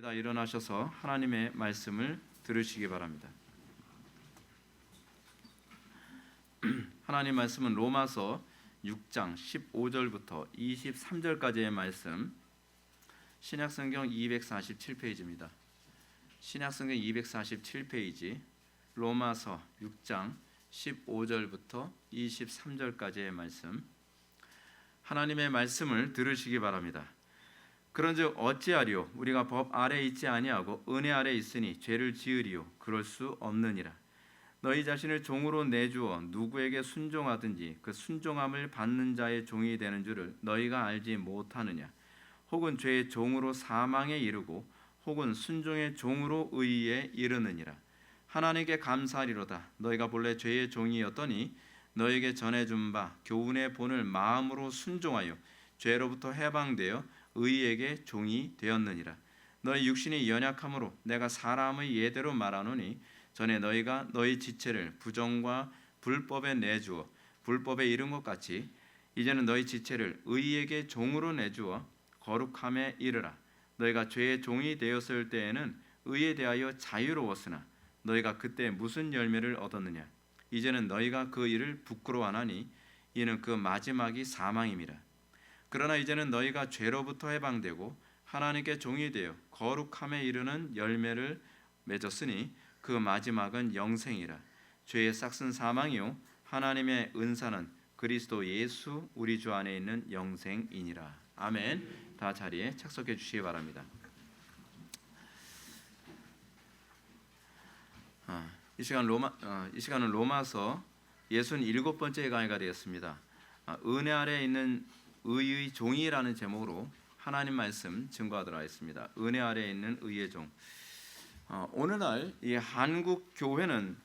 다 일어나셔서 하나님의 말씀을 들으시기 바랍니다. 하나님 말씀은 로마서 6장 15절부터 23절까지의 말씀, 신약성경 247페이지입니다. 신약성경 247페이지, 로마서 6장 15절부터 23절까지의 말씀, 하나님의 말씀을 들으시기 바랍니다. 그런즉 어찌하리요? 우리가 법 아래 있지 아니하고 은혜 아래 있으니 죄를 지으리요? 그럴 수 없느니라. 너희 자신을 종으로 내주어 누구에게 순종하든지 그 순종함을 받는 자의 종이 되는 줄을 너희가 알지 못하느냐? 혹은 죄의 종으로 사망에 이르고 혹은 순종의 종으로 의에 이르느니라. 하나님께 감사하리로다. 너희가 본래 죄의 종이었더니 너희에게 전해준 바 교훈의 본을 마음으로 순종하여 죄로부터 해방되어 의에게 종이 되었느니라. 너희 육신이 연약함으로 내가 사람의 예대로 말하노니 전에 너희가 너희 지체를 부정과 불법에 내주어 불법에 이른 것 같이 이제는 너희 지체를 의에게 종으로 내주어 거룩함에 이르라. 너희가 죄의 종이 되었을 때에는 의에 대하여 자유로웠으나 너희가 그때 무슨 열매를 얻었느냐? 이제는 너희가 그 일을 부끄러워하나니 이는 그 마지막이 사망임이라. 그러나 이제는 너희가 죄로부터 해방되고 하나님께 종이 되어 거룩함에 이르는 열매를 맺었으니 그 마지막은 영생이라. 죄의 싹은 사망이요 하나님의 은사는 그리스도 예수 우리 주 안에 있는 영생이니라. 아멘. 다 자리에 착석해 주시기 바랍니다. 이 시간은 로마서 67번째 강의가 되었습니다. 은혜 아래 있는 의의 종이라는 제목으로 하나님 말씀 증거하도록 하겠습니다. 은혜 아래 있는 의의 종. 오늘날 이 한국 교회는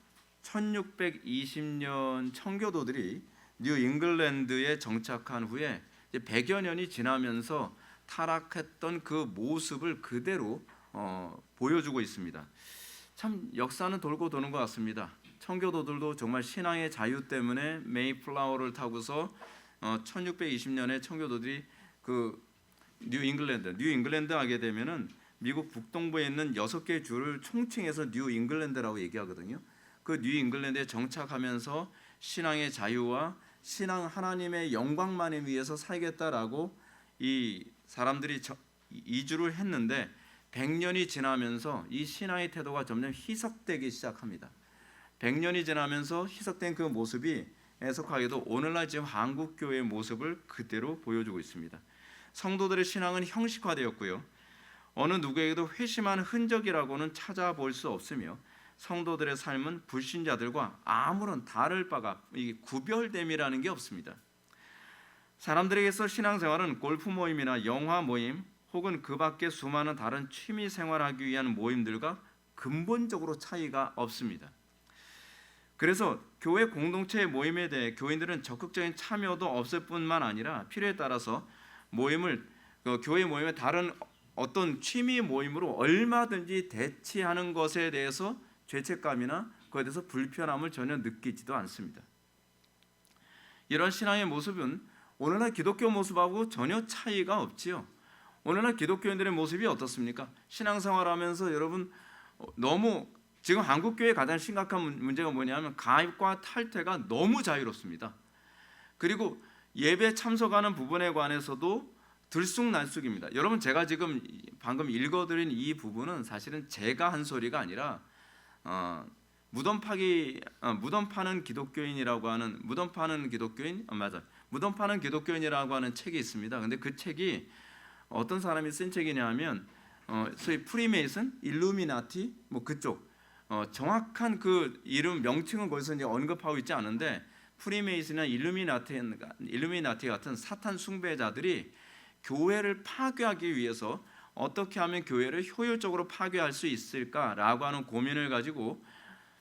1620년 청교도들이 뉴 잉글랜드에 정착한 후에 100여 년이 지나면서 타락했던 그 모습을 그대로 보여주고 있습니다. 참 역사는 돌고 도는 것 같습니다. 청교도들도 정말 신앙의 자유 때문에 메이플라워를 타고서 1620년에 청교도들이 그 뉴 잉글랜드 하게 되면은 미국 북동부에 있는 6개의 주를 총칭해서 뉴 잉글랜드라고 얘기하거든요. 그 뉴 잉글랜드에 정착하면서 신앙의 자유와 신앙 하나님의 영광만을 위해서 살겠다라고 이 사람들이 이주를 했는데 100년이 지나면서 이 신앙의 태도가 점점 희석되기 시작합니다. 100년이 지나면서 희석된 그 모습이 애석하게도 오늘날 지금 한국교회의 모습을 그대로 보여주고 있습니다. 성도들의 신앙은 형식화되었고요. 어느 누구에게도 회심한 흔적이라고는 찾아볼 수 없으며 성도들의 삶은 불신자들과 아무런 다를 바가 구별됨이라는 게 없습니다. 사람들에게서 신앙생활은 골프 모임이나 영화 모임 혹은 그 밖에 수많은 다른 취미 생활하기 위한 모임들과 근본적으로 차이가 없습니다. 그래서 교회 공동체의 모임에 대해 교인들은 적극적인 참여도 없을 뿐만 아니라 필요에 따라서 교회 모임의 다른 어떤 취미 모임으로 얼마든지 대치하는 것에 대해서 죄책감이나 그에 대해서 불편함을 전혀 느끼지도 않습니다. 이런 신앙의 모습은 오늘날 기독교 모습하고 전혀 차이가 없지요. 오늘날 기독교인들의 모습이 어떻습니까? 신앙생활하면서 여러분 너무 지금 한국교회의 가장 심각한 문제가 뭐냐면 가입과 탈퇴가 너무 자유롭습니다. 그리고 예배 참석하는 부분에 관해서도 들쑥날쑥입니다. 여러분 제가 지금 방금 읽어드린 이 부분은 사실은 제가 한 소리가 아니라 무덤 파는 기독교인이라고 하는 무덤 파는 기독교인이라고 하는 책이 있습니다. 근데 그 책이 어떤 사람이 쓴 책이냐면 소위 프리메이슨, 일루미나티 그쪽 정확한 그 이름 명칭은 거기서 이제 언급하고 있지 않은데 프리메이슨이나 일루미나티 같은 사탄 숭배자들이 교회를 파괴하기 위해서 어떻게 하면 교회를 효율적으로 파괴할 수 있을까라고 하는 고민을 가지고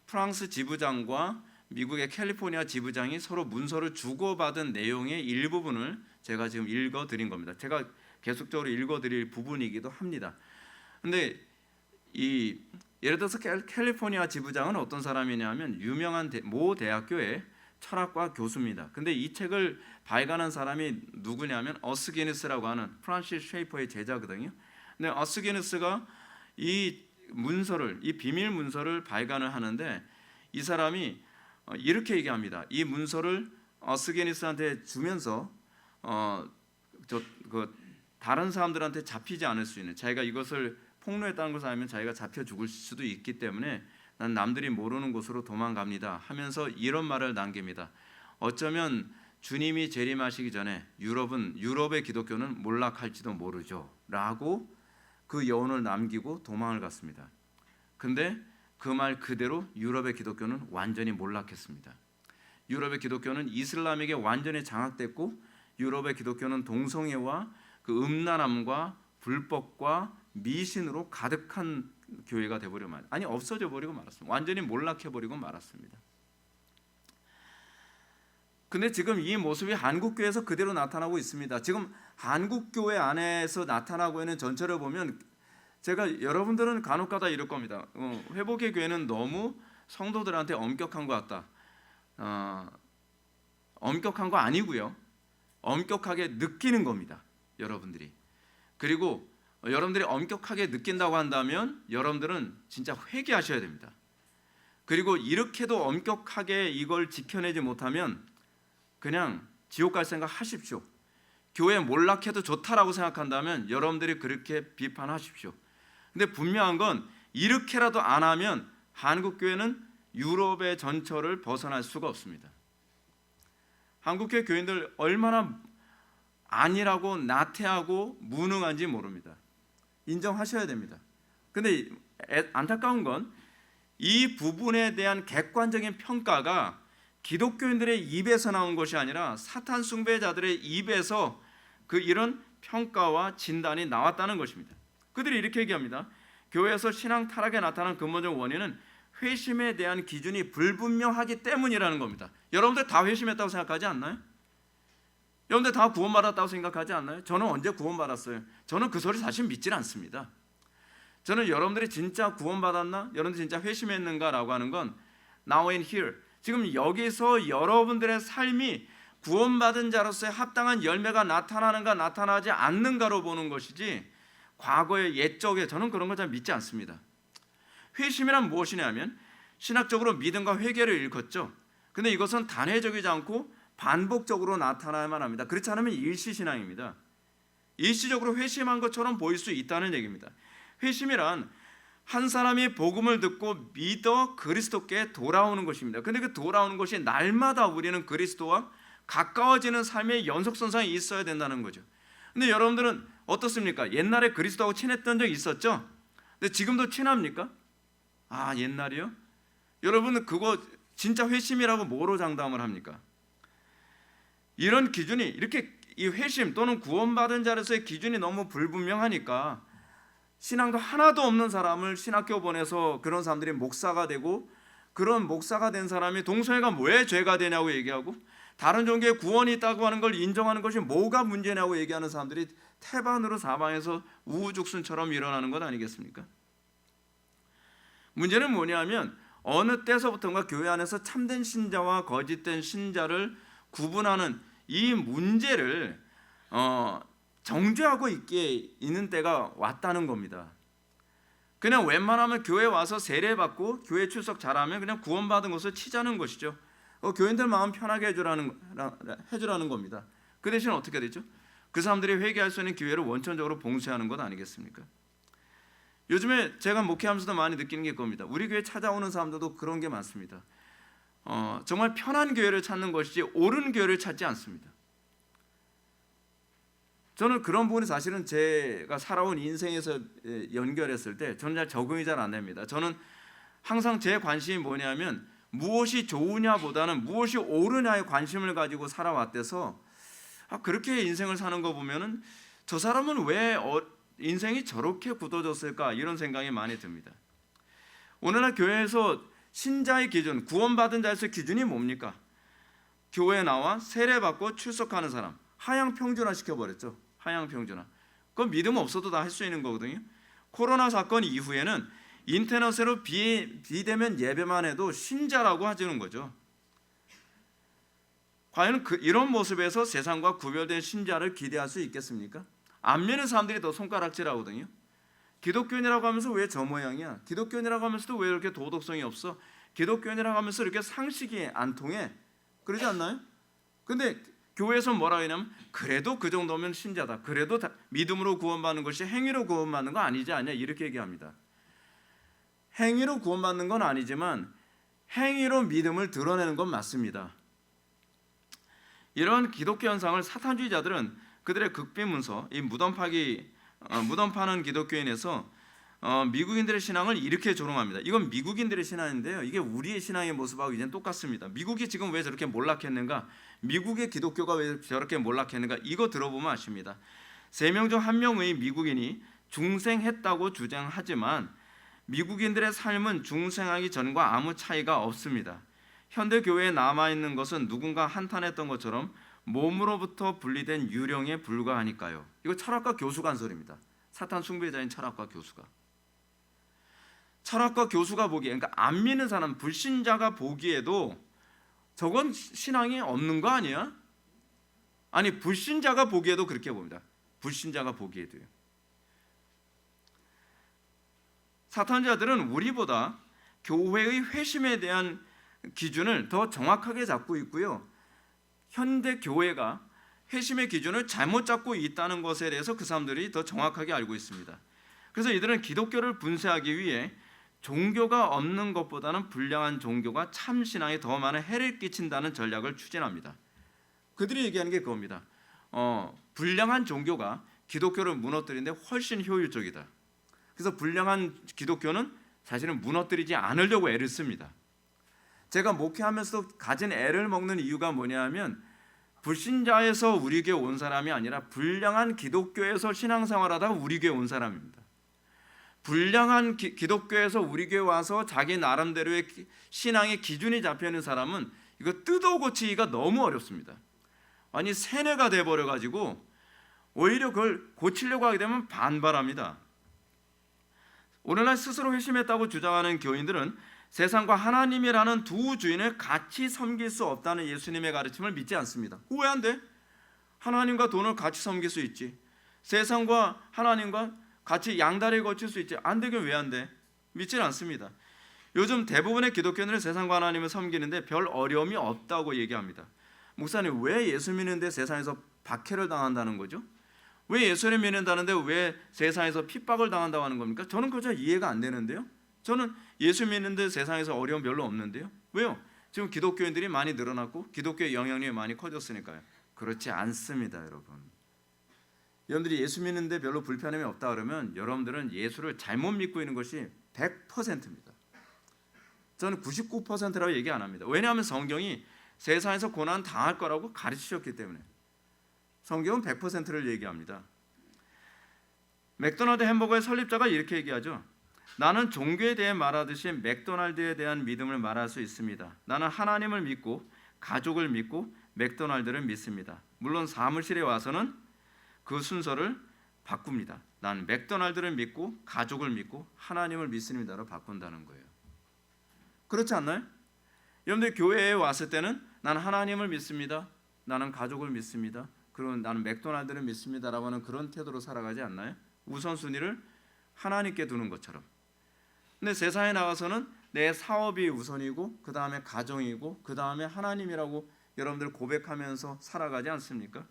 프랑스 지부장과 미국의 캘리포니아 지부장이 서로 문서를 주고받은 내용의 일부분을 제가 지금 읽어드린 겁니다. 제가 계속적으로 읽어드릴 부분이기도 합니다. 근데 예를 들어서 캘리포니아 지부장은 어떤 사람이냐면 유명한 모 대학교의 철학과 교수입니다. 근데 이 책을 발간한 사람이 누구냐면 어스기니스라고 하는 프란시스 쉐이퍼의 제자거든요. 근데 어스기니스가 이 문서를, 이 비밀 문서를 발간을 하는데 이 사람이 이렇게 얘기합니다. 이 문서를 어스게니스한테 주면서 다른 사람들한테 잡히지 않을 수 있는, 자기가 이것을 폭로했다는 것을 알면 자기가 잡혀 죽을 수도 있기 때문에 난 남들이 모르는 곳으로 도망갑니다 하면서 이런 말을 남깁니다. 어쩌면 주님이 재림하시기 전에 유럽의 기독교는 몰락할지도 모르죠 라고 그 여운을 남기고 도망을 갔습니다. 근데 그 말 그대로 유럽의 기독교는 완전히 몰락했습니다. 유럽의 기독교는 이슬람에게 완전히 장악됐고 유럽의 기독교는 동성애와 그 음란함과 불법과 미신으로 가득한 교회가 되어버리고 없어져 버리고 말았습니다. 완전히 몰락해 버리고 말았습니다. 근데 지금 이 모습이 한국 교회에서 그대로 나타나고 있습니다. 지금 한국 교회 안에서 나타나고 있는 전체를 보면 제가 여러분들은 간혹가다 이럴 겁니다. 회복의 교회는 너무 성도들한테 엄격한 것 같다. 엄격한 거 아니고요. 엄격하게 느끼는 겁니다. 여러분들이. 그리고 여러분들이 엄격하게 느낀다고 한다면 여러분들은 진짜 회개하셔야 됩니다. 그리고 이렇게도 엄격하게 이걸 지켜내지 못하면 그냥 지옥 갈 생각 하십시오. 교회 몰락해도 좋다라고 생각한다면 여러분들이 그렇게 비판하십시오. 근데 분명한 건 이렇게라도 안 하면 한국 교회는 유럽의 전철을 벗어날 수가 없습니다. 한국 교회 교인들 얼마나 아니라고 나태하고 무능한지 모릅니다. 인정하셔야 됩니다. 근데 안타까운 건 이 부분에 대한 객관적인 평가가 기독교인들의 입에서 나온 것이 아니라 사탄 숭배자들의 입에서 이런 평가와 진단이 나왔다는 것입니다. 그들이 이렇게 얘기합니다. 교회에서 신앙 타락에 나타난 근본적 원인은 회심에 대한 기준이 불분명하기 때문이라는 겁니다. 여러분들 다 회심했다고 생각하지 않나요? 여러분들 다 구원받았다고 생각하지 않나요? 저는 언제 구원받았어요? 저는 그 소리 사실 믿질 않습니다. 저는 여러분들이 진짜 구원받았나? 여러분들이 진짜 회심했는가라고 하는 건 now and here, 지금 여기서 여러분들의 삶이 구원받은 자로서의 합당한 열매가 나타나는가 나타나지 않는가로 보는 것이지 과거의 옛적에 저는 그런 걸 잘 믿지 않습니다. 회심이란 무엇이냐면 신학적으로 믿음과 회개를 일컫죠. 근데 이것은 단회적이지 않고 반복적으로 나타나야만 합니다. 그렇지 않으면 일시신앙입니다. 일시적으로 회심한 것처럼 보일 수 있다는 얘기입니다. 회심이란 한 사람이 복음을 듣고 믿어 그리스도께 돌아오는 것입니다. 근데 그 돌아오는 것이 날마다 우리는 그리스도와 가까워지는 삶의 연속선상에 있어야 된다는 거죠. 근데 여러분들은 어떻습니까? 옛날에 그리스도하고 친했던 적 있었죠? 근데 지금도 친합니까? 옛날이요? 여러분은 그거 진짜 회심이라고 뭐로 장담을 합니까? 이런 기준이 이렇게 이 회심 또는 구원받은 자로서의 기준이 너무 불분명하니까 신앙도 하나도 없는 사람을 신학교 보내서 그런 사람들이 목사가 되고 그런 목사가 된 사람이 동성애가 왜 죄가 되냐고 얘기하고 다른 종교에 구원이 있다고 하는 걸 인정하는 것이 뭐가 문제냐고 얘기하는 사람들이 태반으로 사방에서 우후죽순처럼 일어나는 것 아니겠습니까? 문제는 뭐냐면 어느 때서부터인가 교회 안에서 참된 신자와 거짓된 신자를 구분하는 이 문제를 정죄하고 있는 때가 왔다는 겁니다. 그냥 웬만하면 교회 와서 세례받고 교회 출석 잘하면 그냥 구원받은 것을 치자는 것이죠. 교인들 마음 편하게 해주라는 겁니다. 그 대신 어떻게 되죠? 그 사람들이 회개할 수 있는 기회를 원천적으로 봉쇄하는 것 아니겠습니까? 요즘에 제가 목회하면서도 많이 느끼는 게 그겁니다. 우리 교회 찾아오는 사람들도 그런 게 많습니다. 정말 편한 교회를 찾는 것이지 옳은 교회를 찾지 않습니다. 저는 그런 부분이 사실은 제가 살아온 인생에서 연결했을 때 저는 적응이 잘 안 됩니다. 저는 항상 제 관심이 뭐냐면 무엇이 좋으냐보다는 무엇이 옳으냐에 관심을 가지고 살아왔대서 그렇게 인생을 사는 거 보면은 저 사람은 왜 인생이 저렇게 굳어졌을까 이런 생각이 많이 듭니다. 오늘날 교회에서 신자의 기준, 구원받은 자에서 기준이 뭡니까? 교회에 나와 세례받고 출석하는 사람, 하향 평준화 시켜버렸죠. 하향 평준화. 그건 믿음 없어도 다 할 수 있는 거거든요. 코로나 사건 이후에는 인터넷으로 비대면 예배만 해도 신자라고 하시는 거죠. 과연 이런 모습에서 세상과 구별된 신자를 기대할 수 있겠습니까? 안 믿는 사람들이 더 손가락질하거든요. 기독교인이라고 하면서 왜 저 모양이야? 기독교인이라고 하면서도 왜 이렇게 도덕성이 없어? 기독교인이라고 하면서 이렇게 상식이 안 통해? 그러지 않나요? 근데 교회에서 뭐라 하냐면 그래도 그 정도면 신자다. 그래도 믿음으로 구원받는 것이 행위로 구원받는 거 아니지 않냐 이렇게 얘기합니다. 행위로 구원받는 건 아니지만 행위로 믿음을 드러내는 건 맞습니다. 이런 기독교 현상을 사탄주의자들은 그들의 극비문서, 이 무덤 파는 기독교인에서 미국인들의 신앙을 이렇게 조롱합니다. 이건 미국인들의 신앙인데요. 이게 우리의 신앙의 모습하고 이제는 똑같습니다. 미국이 지금 왜 저렇게 몰락했는가? 미국의 기독교가 왜 저렇게 몰락했는가? 이거 들어보면 아십니다. 3명 중 1명의 미국인이 중생했다고 주장하지만 미국인들의 삶은 중생하기 전과 아무 차이가 없습니다. 현대 교회에 남아있는 것은 누군가 한탄했던 것처럼 몸으로부터 분리된 유령에 불과하니까요. 이거 철학과 교수가 한 소리입니다. 사탄 숭배자인 철학과 교수가. 철학과 교수가 보기에, 그러니까 안 믿는 사람, 불신자가 보기에도 저건 신앙이 없는 거 아니야? 아니, 불신자가 보기에도 그렇게 봅니다. 불신자가 보기에도요. 사탄자들은 우리보다 교회의 회심에 대한 기준을 더 정확하게 잡고 있고요. 현대 교회가 회심의 기준을 잘못 잡고 있다는 것에 대해서 그 사람들이 더 정확하게 알고 있습니다. 그래서 이들은 기독교를 분쇄하기 위해 종교가 없는 것보다는 불량한 종교가 참 신앙에 더 많은 해를 끼친다는 전략을 추진합니다. 그들이 얘기하는 게 그겁니다. 불량한 종교가 기독교를 무너뜨리는데 훨씬 효율적이다. 그래서 불량한 기독교는 사실은 무너뜨리지 않으려고 애를 씁니다. 제가 목회하면서도 가진 애를 먹는 이유가 뭐냐면 불신자에서 우리 교회 온 사람이 아니라 불량한 기독교에서 신앙생활하다가 우리 교회 온 사람입니다. 불량한 기독교에서 우리 교회 와서 자기 나름대로의 신앙의 기준이 잡혀있는 사람은 이거 뜯어 고치기가 너무 어렵습니다. 아니 세뇌가 돼버려가지고 오히려 그걸 고치려고 하게 되면 반발합니다. 오늘날 스스로 회심했다고 주장하는 교인들은 세상과 하나님이라는 두 주인을 같이 섬길 수 없다는 예수님의 가르침을 믿지 않습니다. 왜 안 돼? 하나님과 돈을 같이 섬길 수 있지. 세상과 하나님과 같이 양다리 거칠 수 있지. 안 되긴 왜 안 돼? 믿지는 않습니다. 요즘 대부분의 기독교인들은 세상과 하나님을 섬기는데 별 어려움이 없다고 얘기합니다. 목사님, 왜 예수 믿는데 세상에서 박해를 당한다는 거죠? 왜 예수를 믿는다는데 왜 세상에서 핍박을 당한다고 하는 겁니까? 저는 그저 이해가 안 되는데요. 저는 예수 믿는데 세상에서 어려움 별로 없는데요. 왜요? 지금 기독교인들이 많이 늘어났고 기독교의 영향력이 많이 커졌으니까요. 그렇지 않습니다, 여러분. 여러분들이 예수 믿는데 별로 불편함이 없다 그러면 여러분들은 예수를 잘못 믿고 있는 것이 100%입니다. 저는 99%라고 얘기 안 합니다. 왜냐하면 성경이 세상에서 고난 당할 거라고 가르치셨기 때문에. 성경은 100%를 얘기합니다. 맥도날드 햄버거의 설립자가 이렇게 얘기하죠. 나는 종교에 대해 말하듯이 맥도날드에 대한 믿음을 말할 수 있습니다. 나는 하나님을 믿고 가족을 믿고 맥도날드를 믿습니다. 물론 사무실에 와서는 그 순서를 바꿉니다. 나는 맥도날드를 믿고 가족을 믿고 하나님을 믿습니다로 바꾼다는 거예요. 그렇지 않나요? 여러분들 교회에 왔을 때는 나는 하나님을 믿습니다. 나는 가족을 믿습니다. 그리고 나는 맥도날드를 믿습니다라고 하는 그런 태도로 살아가지 않나요? 우선순위를 하나님께 두는 것처럼. 근데 세상에 나가서는 내 사업이 우선이고 그 다음에 가정이고 그 다음에 하나님이라고 여러분들 고백하면서 살아가지 않습니까?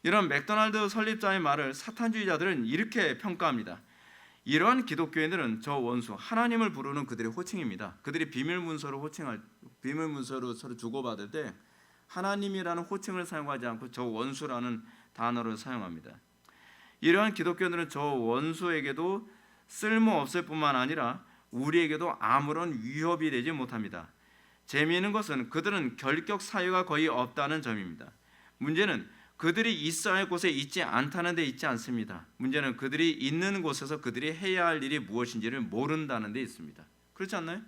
이런 맥도날드 설립자의 말을 사탄주의자들은 이렇게 평가합니다. 이러한 기독교인들은 저 원수 하나님을 부르는 그들의 호칭입니다. 그들이 비밀문서로 서로 주고받을 때 하나님이라는 호칭을 사용하지 않고 저 원수라는 단어를 사용합니다. 이러한 기독교인들은 저 원수에게도 쓸모없을 뿐만 아니라 우리에게도 아무런 위협이 되지 못합니다. 재미있는 것은 그들은 결격 사유가 거의 없다는 점입니다. 문제는 그들이 있어야 할 곳에 있지 않다는 데 있지 않습니다. 문제는 그들이 있는 곳에서 그들이 해야 할 일이 무엇인지를 모른다는 데 있습니다. 그렇지 않나요?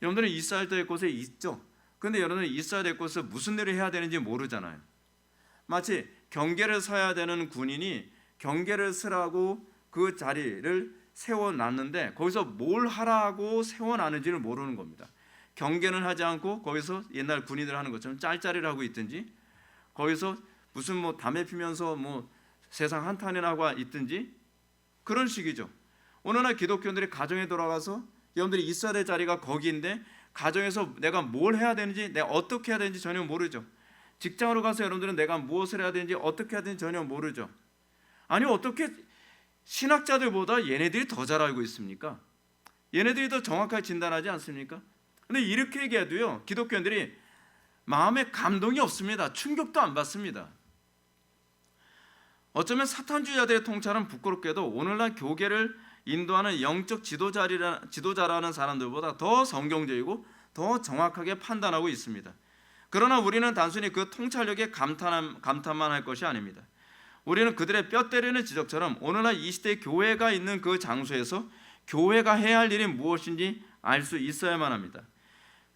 여러분들은 있어야 될 곳에 있죠. 그런데 여러분들은 있어야 될 곳에서 무슨 일을 해야 되는지 모르잖아요. 마치 경계를 서야 되는 군인이 경계를 서라고 그 자리를 세워놨는데 거기서 뭘 하라고 세워놨는지를 모르는 겁니다. 경계는 하지 않고 거기서 옛날 군인들 하는 것처럼 짤짤이를 하고 있든지 거기서 무슨 담배 피면서 세상 한탄이나 하고 있든지 그런 식이죠. 오늘날 기독교인들이 가정에 돌아가서 여러분들이 있어야 될 자리가 거기인데 가정에서 내가 뭘 해야 되는지, 내가 어떻게 해야 되는지 전혀 모르죠. 직장으로 가서 여러분들은 내가 무엇을 해야 되는지, 어떻게 해야 되는지 전혀 모르죠. 아니, 어떻게 신학자들보다 얘네들이 더 잘 알고 있습니까? 얘네들이 더 정확하게 진단하지 않습니까? 근데 이렇게 얘기해도요, 기독교인들이 마음에 감동이 없습니다. 충격도 안 받습니다. 어쩌면 사탄주의자들의 통찰은 부끄럽게도 오늘날 교계를 인도하는 영적 지도자라는 사람들보다 더 성경적이고 더 정확하게 판단하고 있습니다. 그러나 우리는 단순히 그 통찰력에 감탄만 할 것이 아닙니다. 우리는 그들의 뼈 때리는 지적처럼 오늘날 이 시대의 교회가 있는 그 장소에서 교회가 해야 할 일이 무엇인지 알 수 있어야만 합니다.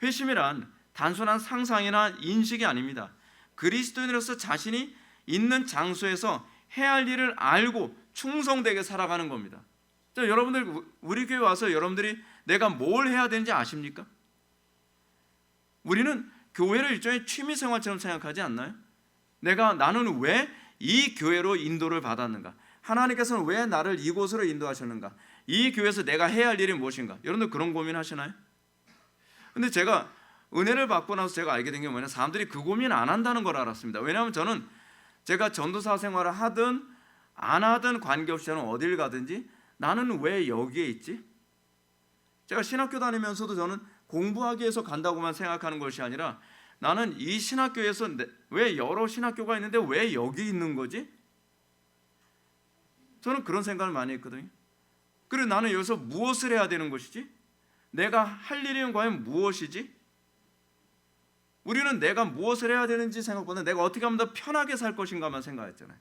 회심이란 단순한 상상이나 인식이 아닙니다. 그리스도인으로서 자신이 있는 장소에서 해야 할 일을 알고 충성되게 살아가는 겁니다. 자, 여러분들 우리 교회 와서 여러분들이 내가 뭘 해야 되는지 아십니까? 우리는 교회를 일종의 취미 생활처럼 생각하지 않나요? 나는 왜 이 교회로 인도를 받았는가? 하나님께서는 왜 나를 이곳으로 인도하셨는가? 이 교회에서 내가 해야 할 일이 무엇인가? 여러분들 그런 고민하시나요? 근데 제가 은혜를 받고 나서 제가 알게 된 게 뭐냐면 사람들이 그 고민 안 한다는 걸 알았습니다. 왜냐하면 저는 제가 전도사 생활을 하든 안 하든 관계없이 저는 어딜 가든지 나는 왜 여기에 있지? 제가 신학교 다니면서도 저는 공부하기 위해서 간다고만 생각하는 것이 아니라 나는 이 신학교에서 왜 여러 신학교가 있는데 왜 여기 있는 거지? 저는 그런 생각을 많이 했거든요. 그리고 나는 여기서 무엇을 해야 되는 것이지? 내가 할 일은 과연 무엇이지? 우리는 내가 무엇을 해야 되는지 생각보다 내가 어떻게 하면 더 편하게 살 것인가만 생각했잖아요.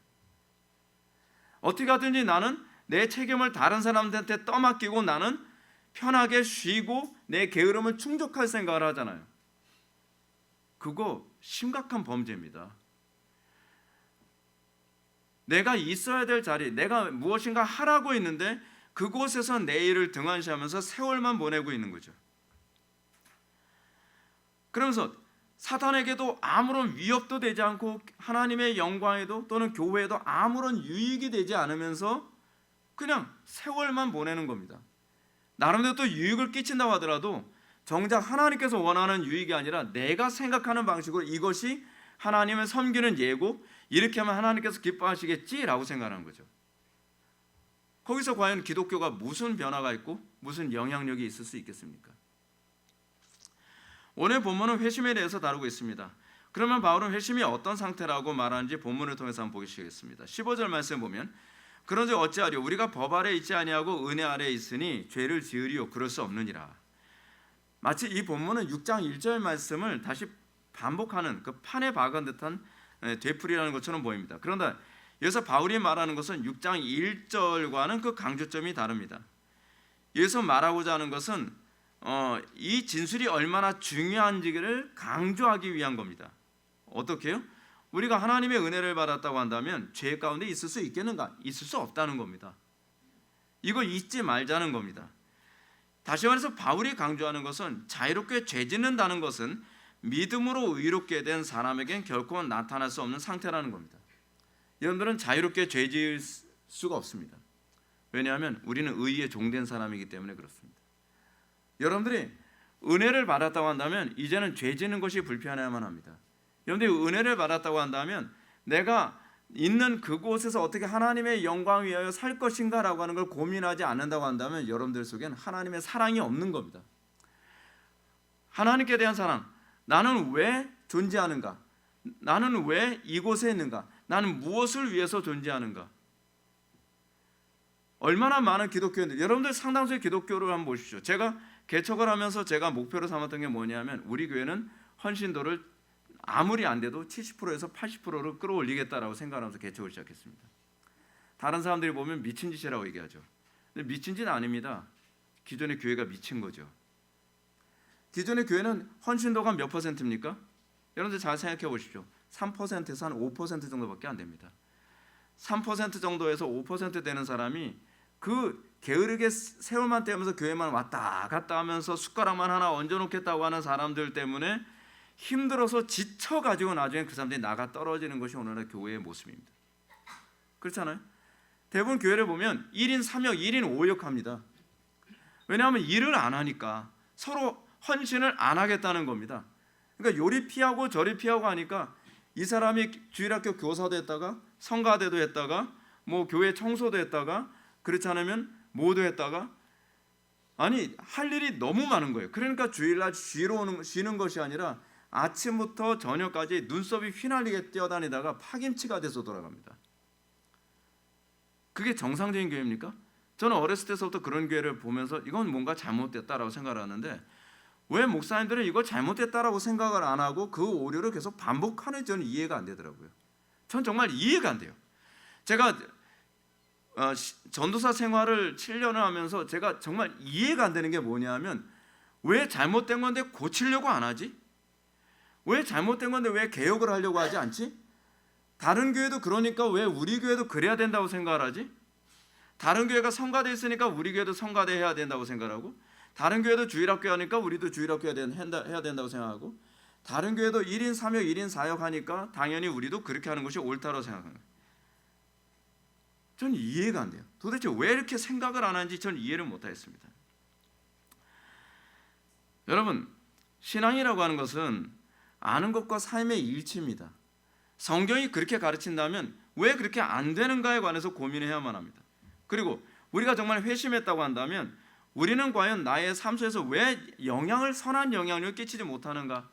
어떻게 하든지 나는 내 책임을 다른 사람들한테 떠맡기고 나는 편하게 쉬고 내 게으름을 충족할 생각을 하잖아요. 그거 심각한 범죄입니다. 내가 있어야 될 자리, 내가 무엇인가 하라고 있는데 그곳에서 내 일을 등한시하면서 세월만 보내고 있는 거죠. 그러면서 사탄에게도 아무런 위협도 되지 않고 하나님의 영광에도 또는 교회에도 아무런 유익이 되지 않으면서 그냥 세월만 보내는 겁니다. 나름대로 또 유익을 끼친다고 하더라도 정작 하나님께서 원하는 유익이 아니라 내가 생각하는 방식으로 이것이 하나님을 섬기는 예고, 이렇게 하면 하나님께서 기뻐하시겠지라고 생각하는 거죠. 거기서 과연 기독교가 무슨 변화가 있고 무슨 영향력이 있을 수 있겠습니까? 오늘 본문은 회심에 대해서 다루고 있습니다. 그러면 바울은 회심이 어떤 상태라고 말하는지 본문을 통해서 한번 보시겠습니다. 15절 말씀 보면 그런즉 어찌하리요? 우리가 법 아래 있지 아니하고 은혜 아래 있으니 죄를 지으리요? 그럴 수 없느니라. 마치 이 본문은 6장 1절 말씀을 다시 반복하는 그 판에 박은 듯한 되풀이라는 것처럼 보입니다. 그런데 여기서 바울이 말하는 것은 6장 1절과는 그 강조점이 다릅니다. 여기서 말하고자 하는 것은 이 진술이 얼마나 중요한지를 강조하기 위한 겁니다. 어떻게 해요? 우리가 하나님의 은혜를 받았다고 한다면 죄 가운데 있을 수 있겠는가? 있을 수 없다는 겁니다. 이거 잊지 말자는 겁니다. 다시 말해서 바울이 강조하는 것은 자유롭게 죄 짓는다는 것은 믿음으로 의롭게 된 사람에겐 결코 나타날 수 없는 상태라는 겁니다. 여러분들은 자유롭게 죄 지을 수가 없습니다. 왜냐하면 우리는 의에 종된 사람이기 때문에 그렇습니다. 여러분들이 은혜를 받았다고 한다면 이제는 죄 짓는 것이 불편해야만 합니다. 여러분들이 은혜를 받았다고 한다면 내가 있는 그곳에서 어떻게 하나님의 영광 위하여 살 것인가 라고 하는 걸 고민하지 않는다고 한다면 여러분들 속에는 하나님의 사랑이 없는 겁니다. 하나님께 대한 사랑, 나는 왜 존재하는가? 나는 왜 이곳에 있는가? 나는 무엇을 위해서 존재하는가? 얼마나 많은 기독교인들, 여러분들 상당수의 기독교를 한번 보십시오. 제가 개척을 하면서 제가 목표로 삼았던 게 뭐냐면 우리 교회는 헌신도를 아무리 안 돼도 70%에서 80%로 끌어올리겠다라고 생각하면서 개척을 시작했습니다. 다른 사람들이 보면 미친 짓이라고 얘기하죠. 근데 미친 짓은 아닙니다. 기존의 교회가 미친 거죠. 기존의 교회는 헌신도가 몇 퍼센트입니까? 여러분들 잘 생각해 보십시오. 3%에서 한 5% 정도밖에 안 됩니다. 3% 정도에서 5% 되는 사람이 그 게으르게 세월만 떼면서 교회만 왔다 갔다 하면서 숟가락만 하나 얹어놓겠다고 하는 사람들 때문에 힘들어서 지쳐가지고 나중에 그 사람들이 나가 떨어지는 것이 오늘날 교회의 모습입니다. 그렇잖아요? 대부분 교회를 보면 1인 3역, 1인 5역 합니다. 왜냐하면 일을 안 하니까, 서로 헌신을 안 하겠다는 겁니다. 그러니까 요리 피하고 저리 피하고 하니까 이 사람이 주일학교 교사도 했다가 성가대도 했다가 뭐 교회 청소도 했다가 그렇지 않으면 뭐도 했다가, 아니 할 일이 너무 많은 거예요. 그러니까 주일날 쉬는 것이 아니라 아침부터 저녁까지 눈썹이 휘날리게 뛰어다니다가 파김치가 돼서 돌아갑니다. 그게 정상적인 교회입니까? 저는 어렸을 때부터 그런 교회를 보면서 이건 뭔가 잘못됐다라고 생각을 하는데, 왜 목사님들은 이거 잘못됐다라고 생각을 안 하고 그 오류를 계속 반복하는지 저는 이해가 안 되더라고요. 전 정말 이해가 안 돼요. 제가 전도사 생활을 7년을 하면서 제가 정말 이해가 안 되는 게 뭐냐면, 왜 잘못된 건데 고치려고 안 하지? 왜 잘못된 건데 왜 개혁을 하려고 하지 않지? 다른 교회도 그러니까 왜 우리 교회도 그래야 된다고 생각을 하지? 다른 교회가 성가대 있으니까 우리 교회도 성가대 해야 된다고 생각하고, 다른 교회도 주일학교 하니까 우리도 주일학교 해야 된다고 생각하고, 다른 교회도 1인 3역, 1인 4역 하니까 당연히 우리도 그렇게 하는 것이 옳다고 생각합니다. 저는 이해가 안 돼요. 도대체 왜 이렇게 생각을 안 하는지 저는 이해를 못 하겠습니다. 여러분, 신앙이라고 하는 것은 아는 것과 삶의 일치입니다. 성경이 그렇게 가르친다면 왜 그렇게 안 되는가에 관해서 고민해야만 합니다. 그리고 우리가 정말 회심했다고 한다면 우리는 과연 나의 삶 속에서 왜 선한 영향력을 끼치지 못하는가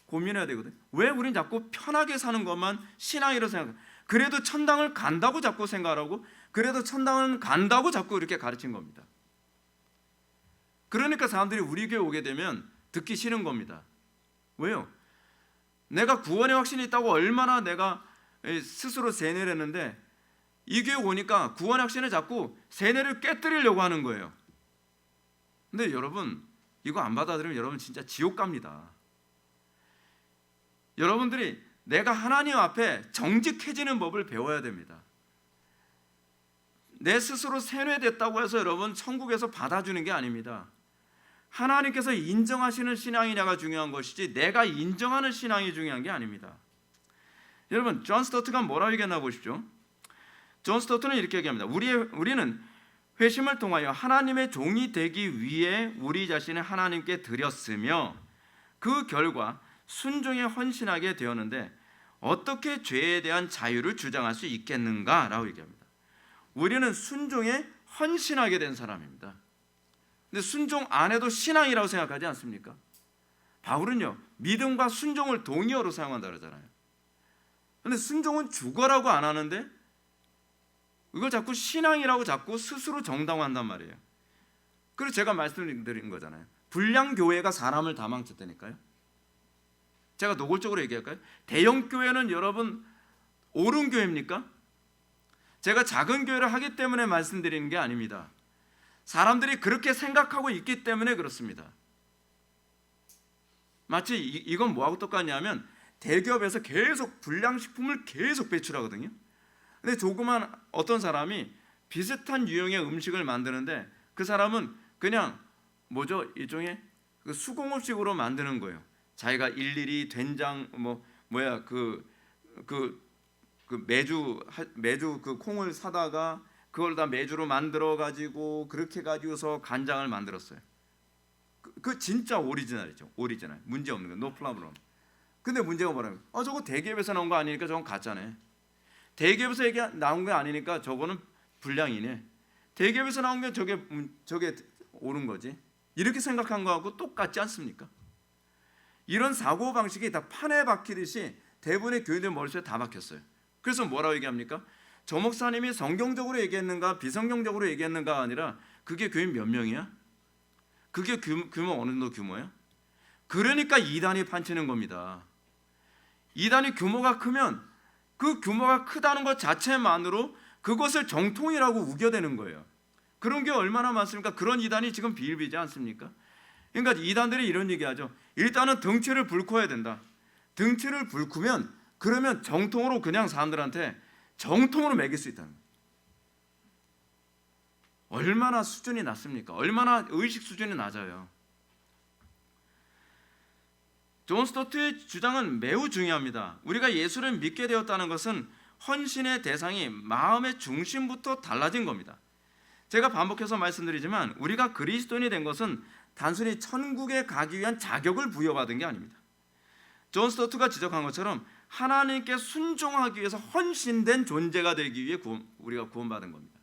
고민해야 되거든요. 왜 우리는 자꾸 편하게 사는 것만 신앙이라고 생각해요? 그래도 천당을 간다고 자꾸 생각하고, 그래도 천당은 간다고 자꾸 이렇게 가르친 겁니다. 그러니까 사람들이 우리 교회 오게 되면 듣기 싫은 겁니다. 왜요? 내가 구원의 확신이 있다고 얼마나 내가 스스로 세뇌를 했는데, 이 교회 오니까 구원의 확신을 자꾸 세뇌를 깨뜨리려고 하는 거예요. 근데 여러분, 이거 안 받아들이면 여러분 진짜 지옥 갑니다. 여러분들이 내가 하나님 앞에 정직해지는 법을 배워야 됩니다. 내 스스로 세뇌됐다고 해서 여러분 천국에서 받아주는 게 아닙니다. 하나님께서 인정하시는 신앙이냐가 중요한 것이지 내가 인정하는 신앙이 중요한 게 아닙니다. 여러분, 존 스토트가 뭐라고 얘기했나 보십시오. 존 스토트는 이렇게 얘기합니다. 우리는 회심을 통하여 하나님의 종이 되기 위해 우리 자신을 하나님께 드렸으며, 그 결과 순종에 헌신하게 되었는데 어떻게 죄에 대한 자유를 주장할 수 있겠는가라고 얘기합니다. 우리는 순종에 헌신하게 된 사람입니다. 근데 순종 안 해도 신앙이라고 생각하지 않습니까? 바울은요, 믿음과 순종을 동의어로 사용한다 그러잖아요. 근데 순종은 죽어라고 안 하는데 이걸 자꾸 신앙이라고 자꾸 스스로 정당화한단 말이에요. 그래서 제가 말씀드린 거잖아요. 불량교회가 사람을 다 망쳤다니까요. 제가 노골적으로 얘기할까요? 대형 교회는 여러분 옳은 교회입니까? 제가 작은 교회를 하기 때문에 말씀드리는 게 아닙니다. 사람들이 그렇게 생각하고 있기 때문에 그렇습니다. 마치 이건 뭐하고 똑같냐면 대기업에서 계속 불량식품을 계속 배출하거든요. 근데 조그만 어떤 사람이 비슷한 유형의 음식을 만드는데 그 사람은 그냥 일종의 그 수공업식으로 만드는 거예요. 자기가 일일이 된장 매주 그 콩을 사다가 그걸 다 매주로 만들어 가지고 그렇게 가지고서 간장을 만들었어요. 그 진짜 오리지널이죠. 오리지널. 문제 없는 거. 노 프라블럼. 근데 문제가 뭐냐면 저거 대기업에서 나온 거 아니니까 저건 가짜네. 대기업에서 나온 게 아니니까 저거는 불량이네. 대기업에서 나온 게 저게 옳은 거지. 이렇게 생각한 거하고 똑같지 않습니까? 이런 사고방식이 다 판에 박히듯이 대부분의 교인들 머릿속에 다 박혔어요. 그래서 뭐라고 얘기합니까? 저 목사님이 성경적으로 얘기했는가 비성경적으로 얘기했는가가 아니라 그게 교인 몇 명이야? 그게 규모 어느 정도 규모야? 그러니까 이단이 판치는 겁니다. 이단이 규모가 크면 그 규모가 크다는 것 자체만으로 그것을 정통이라고 우겨대는 거예요. 그런 게 얼마나 많습니까? 그런 이단이 지금 비일비재지 않습니까? 그러니까 이단들이 이런 얘기하죠. 일단은 등치를 불커야 된다. 등치를 불크면 그러면 정통으로 그냥 사람들한테 정통으로 먹일 수 있다는 거예요. 얼마나 수준이 낮습니까? 얼마나 의식 수준이 낮아요. 존 스토트의 주장은 매우 중요합니다. 우리가 예수를 믿게 되었다는 것은 헌신의 대상이 마음의 중심부터 달라진 겁니다. 제가 반복해서 말씀드리지만 우리가 그리스도인이 된 것은 단순히 천국에 가기 위한 자격을 부여받은 게 아닙니다. 존 스토트가 지적한 것처럼 하나님께 순종하기 위해서 헌신된 존재가 되기 위해 우리가 구원받은 겁니다.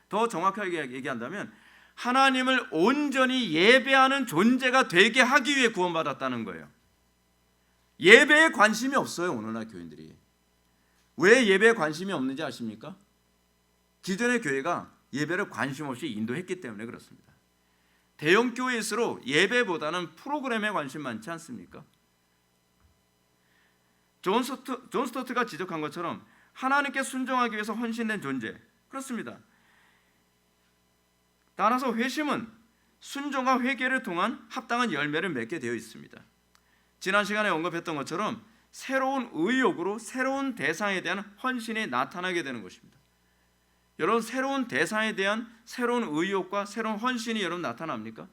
더 정확하게 얘기한다면 하나님을 온전히 예배하는 존재가 되게 하기 위해 구원받았다는 거예요. 예배에 관심이 없어요, 오늘날 교인들이. 왜 예배에 관심이 없는지 아십니까? 기존의 교회가 예배를 관심 없이 인도했기 때문에 그렇습니다. 대형 교회일수록 예배보다는 프로그램에 관심 많지 않습니까? 존 스토트가 지적한 것처럼 하나님께 순종하기 위해서 헌신된 존재, 그렇습니다. 따라서 회심은 순종과 회개를 통한 합당한 열매를 맺게 되어 있습니다. 지난 시간에 언급했던 것처럼 새로운 의욕으로 새로운 대상에 대한 헌신이 나타나게 되는 것입니다. 여러분, 새로운 대상에 대한 새로운 의욕과 새로운 헌신이 여러분 나타납니까?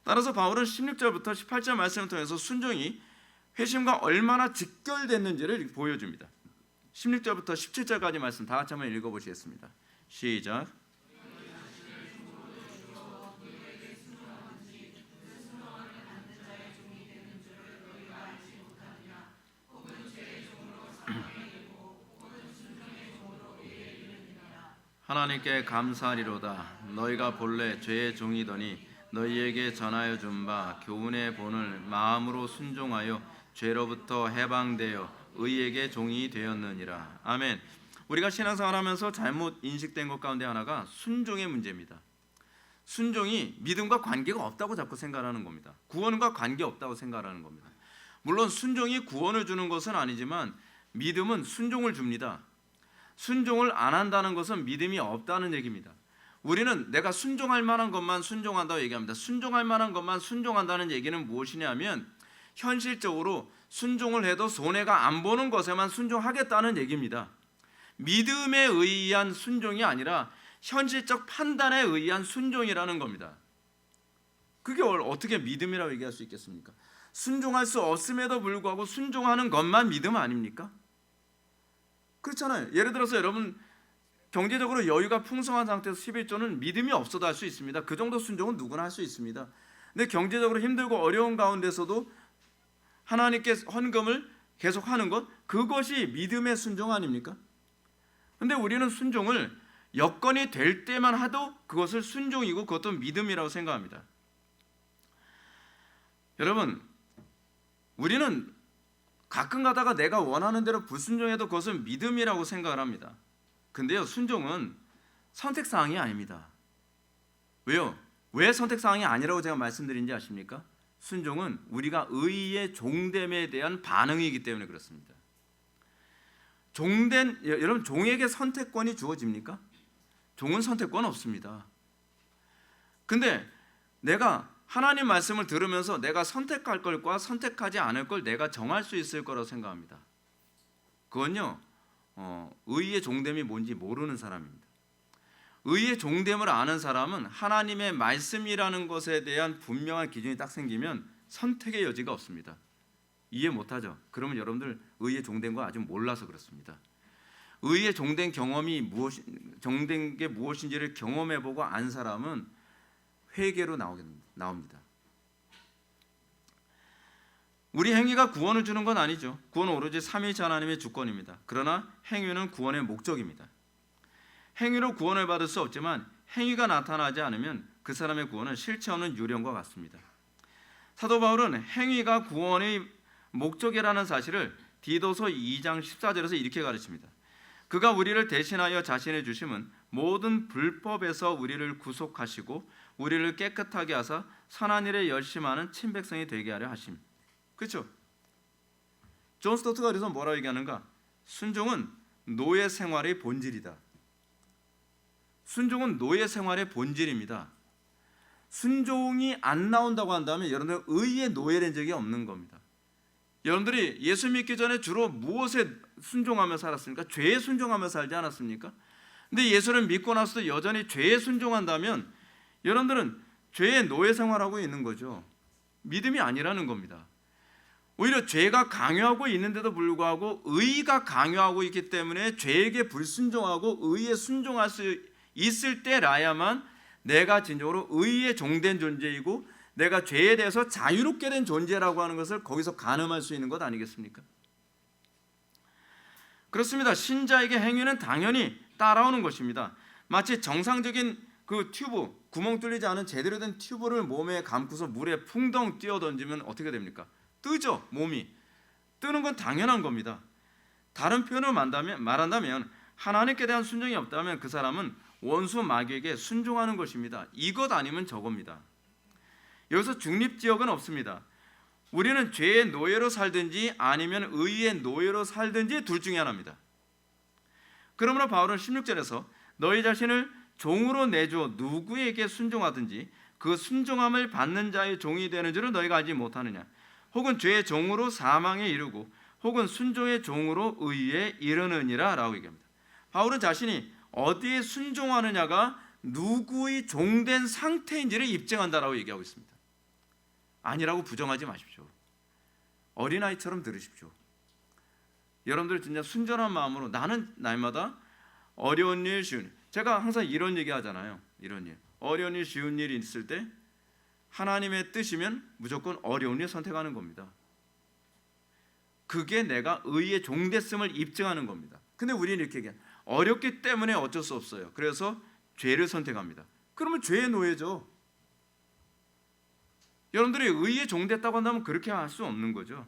따라서 바울은 16절부터 18절 말씀을 통해서 순종이 회심과 얼마나 직결됐는지를 보여줍니다. 16절부터 17절까지 말씀 다 같이 한번 읽어보시겠습니다. 시작. 하나님께 감사하리로다. 너희가 본래 죄의 종이더니 너희에게 전하여 준 바 교훈의 본을 마음으로 순종하여 죄로부터 해방되어 의에게 종이 되었느니라. 아멘. 우리가 신앙생활하면서 잘못 인식된 것 가운데 하나가 순종의 문제입니다. 순종이 믿음과 관계가 없다고 자꾸 생각하는 겁니다. 구원과 관계 없다고 생각하는 겁니다. 물론 순종이 구원을 주는 것은 아니지만 믿음은 순종을 줍니다. 순종을 안 한다는 것은 믿음이 없다는 얘기입니다. 우리는 내가 순종할 만한 것만 순종한다고 얘기합니다. 순종할 만한 것만 순종한다는 얘기는 무엇이냐면 현실적으로 순종을 해도 손해가 안 보는 것에만 순종하겠다는 얘기입니다. 믿음에 의한 순종이 아니라 현실적 판단에 의한 순종이라는 겁니다. 그게 어떻게 믿음이라고 얘기할 수 있겠습니까? 순종할 수 없음에도 불구하고 순종하는 것만 믿음 아닙니까? 그렇잖아요. 예를 들어서 여러분 경제적으로 여유가 풍성한 상태에서 11조는 믿음이 없어도 할 수 있습니다. 그 정도 순종은 누구나 할 수 있습니다. 근데 경제적으로 힘들고 어려운 가운데서도 하나님께 헌금을 계속하는 것, 그것이 믿음의 순종 아닙니까? 근데 우리는 순종을 여건이 될 때만 해도 그것을 순종이고 그것도 믿음이라고 생각합니다. 여러분, 우리는 가끔 가다가 내가 원하는 대로 불순종해도 그것은 믿음이라고 생각을 합니다. 근데요, 순종은 선택사항이 아닙니다. 왜요? 왜 선택사항이 아니라고 제가 말씀드린지 아십니까? 순종은 우리가 의의 종됨에 대한 반응이기 때문에 그렇습니다. 여러분, 종에게 선택권이 주어집니까? 종은 선택권 없습니다. 근데 내가 하나님 말씀을 들으면서 내가 선택할 것과 선택하지 않을 걸 내가 정할 수 있을 거라고 생각합니다. 그건요, 의의 종됨이 뭔지 모르는 사람입니다. 의의 종됨을 아는 사람은 하나님의 말씀이라는 것에 대한 분명한 기준이 딱 생기면 선택의 여지가 없습니다. 이해 못하죠? 그러면 여러분들 의의 종된 거 아직 몰라서 그렇습니다. 의의 종된 경험이 종된 게 무엇인지를 경험해보고 안 사람은 회개로 나옵니다. 우리 행위가 구원을 주는 건 아니죠. 구원은 오로지 삼위일체 하나님의 주권입니다. 그러나 행위는 구원의 목적입니다. 행위로 구원을 받을 수 없지만 행위가 나타나지 않으면 그 사람의 구원은 실체 없는 유령과 같습니다. 사도 바울은 행위가 구원의 목적이라는 사실을 디도서 2장 14절에서 이렇게 가르칩니다. 그가 우리를 대신하여 자신의 주심은 모든 불법에서 우리를 구속하시고 우리를 깨끗하게 하사 선한 일에 열심하는 친백성이 되게 하려 하심. 그렇죠? 존 스토트가 그래서 뭐라고 얘기하는가? 순종은 노예 생활의 본질이다. 순종은 노예 생활의 본질입니다. 순종이 안 나온다고 한다면 여러분들 의의 노예된 적이 없는 겁니다. 여러분들이 예수 믿기 전에 주로 무엇에 순종하며 살았습니까? 죄에 순종하며 살지 않았습니까? 근데 예수를 믿고 나서도 여전히 죄에 순종한다면 여러분들은 죄의 노예 생활하고 있는 거죠. 믿음이 아니라는 겁니다. 오히려 죄가 강요하고 있는데도 불구하고 의가 강요하고 있기 때문에 죄에게 불순종하고 의에 순종할 수 있을 때라야만 내가 진정으로 의의 종된 존재이고 내가 죄에 대해서 자유롭게 된 존재라고 하는 것을 거기서 가늠할 수 있는 것 아니겠습니까? 그렇습니다. 신자에게 행위는 당연히 따라오는 것입니다. 마치 정상적인 그 튜브, 구멍 뚫리지 않은 제대로 된 튜브를 몸에 감고서 물에 풍덩 뛰어 던지면 어떻게 됩니까? 뜨죠. 몸이 뜨는 건 당연한 겁니다. 다른 표현으로 말한다면 하나님께 대한 순종이 없다면 그 사람은 원수 마귀에게 순종하는 것입니다. 이것 아니면 저겁니다. 여기서 중립지역은 없습니다. 우리는 죄의 노예로 살든지 아니면 의의 노예로 살든지 둘 중에 하나입니다. 그러므로 바울은 16절에서 너희 자신을 종으로 내줘 누구에게 순종하든지 그 순종함을 받는 자의 종이 되는 줄을 너희가 알지 못하느냐. 혹은 죄의 종으로 사망에 이르고 혹은 순종의 종으로 의에 이르느니라 라고 얘기합니다. 바울은 자신이 어디에 순종하느냐가 누구의 종된 상태인지를 입증한다라고 얘기하고 있습니다. 아니라고 부정하지 마십시오. 어린아이처럼 들으십시오. 여러분들 진짜 순전한 마음으로 나는 날마다 어려운 일, 쉬운 일. 제가 항상 이런 얘기 하잖아요. 이런 일. 어려운 일, 쉬운 일이 있을 때 하나님의 뜻이면 무조건 어려운 일 선택하는 겁니다. 그게 내가 의의 종됐음을 입증하는 겁니다. 근데 우리는 이렇게 얘기해요. 어렵기 때문에 어쩔 수 없어요. 그래서 죄를 선택합니다. 그러면 죄의 노예죠. 여러분들이 의의 종됐다고 한다면 그렇게 할 수 없는 거죠.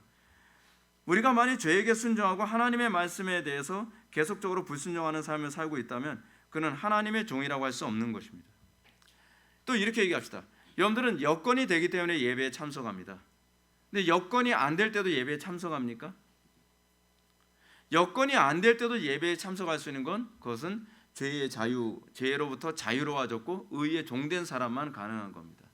우리가 만약 죄에게 순종하고 하나님의 말씀에 대해서 계속적으로 불순종하는 삶을 살고 있다면 그는 하나님의 종이라고 할 수 없는 것입니다. 또 이렇게 얘기합시다. 여러분들은 여건이 되기 때문에 예배에 참석합니다. 근데 여건이 안 될 때도 예배에 참석합니까? 여건이 안 될 때도 예배에 참석할 수 있는 건 그것은 죄의 자유, 죄로부터 자유로워졌고 의의 종된 사람만 가능한 겁니다.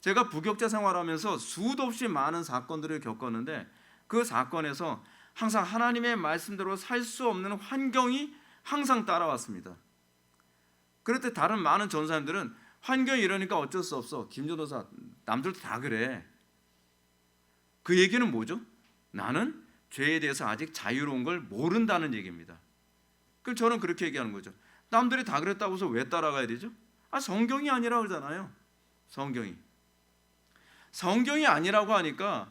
제가 부교육자 생활하면서 수도 없이 많은 사건들을 겪었는데 그 사건에서 항상 하나님의 말씀대로 살 수 없는 환경이 항상 따라왔습니다. 그럴 때 다른 많은 전사님들은 환경이 이러니까 어쩔 수 없어. 김 전도사 남들도 다 그래. 그 얘기는 뭐죠? 나는 죄에 대해서 아직 자유로운 걸 모른다는 얘기입니다. 그럼 저는 그렇게 얘기하는 거죠. 남들이 다 그랬다고 해서 왜 따라가야 되죠? 성경이 아니라 그러잖아요. 성경이 아니라고 하니까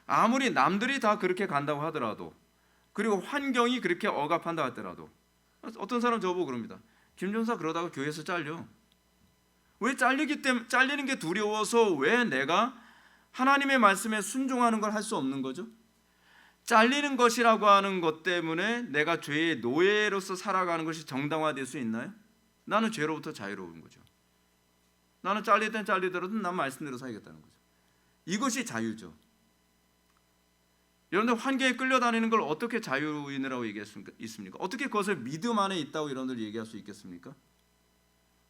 아무리 남들이 다 그렇게 간다고 하더라도 그리고 환경이 그렇게 억압한다 하더라도 어떤 사람 저보고 그럽니다. 김 전사 그러다가 교회에서 잘려. 왜 잘리는 게 두려워서 왜 내가 하나님의 말씀에 순종하는 걸 할 수 없는 거죠? 잘리는 것이라고 하는 것 때문에 내가 죄의 노예로서 살아가는 것이 정당화될 수 있나요? 나는 죄로부터 자유로운 거죠. 나는 잘리든 잘리더라도 난 말씀대로 살겠다는 거죠. 이것이 자유죠. 여러분들 환경에 끌려다니는 걸 어떻게 자유인이라고 얘기했습니까? 어떻게 그것을 믿음 안에 있다고 여러분들 얘기할 수 있겠습니까?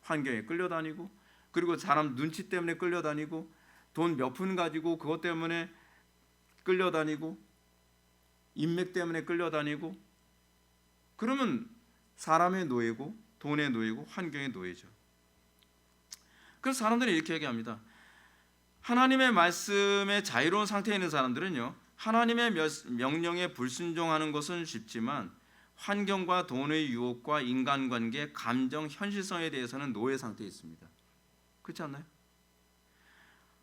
환경에 끌려다니고 그리고 사람 눈치 때문에 끌려다니고 돈 몇 푼 가지고 그것 때문에 끌려다니고 인맥 때문에 끌려다니고 그러면 사람의 노예고 돈의 노예고 환경의 노예죠. 그래서 사람들이 이렇게 얘기합니다. 하나님의 말씀에 자유로운 상태에 있는 사람들은요, 하나님의 명령에 불순종하는 것은 쉽지만 환경과 돈의 유혹과 인간관계, 감정, 현실성에 대해서는 노예 상태에 있습니다. 그렇지 않나요?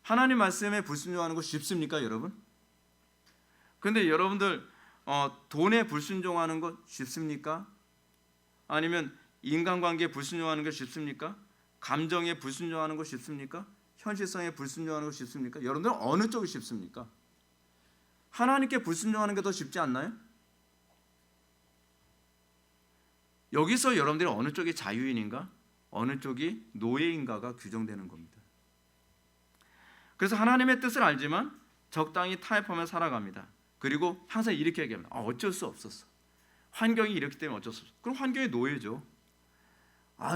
하나님 말씀에 불순종하는 거 쉽습니까, 여러분? 그런데 여러분들 돈에 불순종하는 것 쉽습니까? 아니면 인간관계에 불순종하는 것 쉽습니까? 감정에 불순종하는 것 쉽습니까? 현실성에 불순종하는 것 쉽습니까? 여러분들은 어느 쪽이 쉽습니까? 하나님께 불순종하는 게 더 쉽지 않나요? 여기서 여러분들이 어느 쪽이 자유인인가? 어느 쪽이 노예인가가 규정되는 겁니다. 그래서 하나님의 뜻을 알지만 적당히 타협하며 살아갑니다. 그리고 항상 이렇게 얘기합니다. 어쩔 수 없었어. 환경이 이렇기 때문에 어쩔 수 없어. 그럼 환경의 노예죠.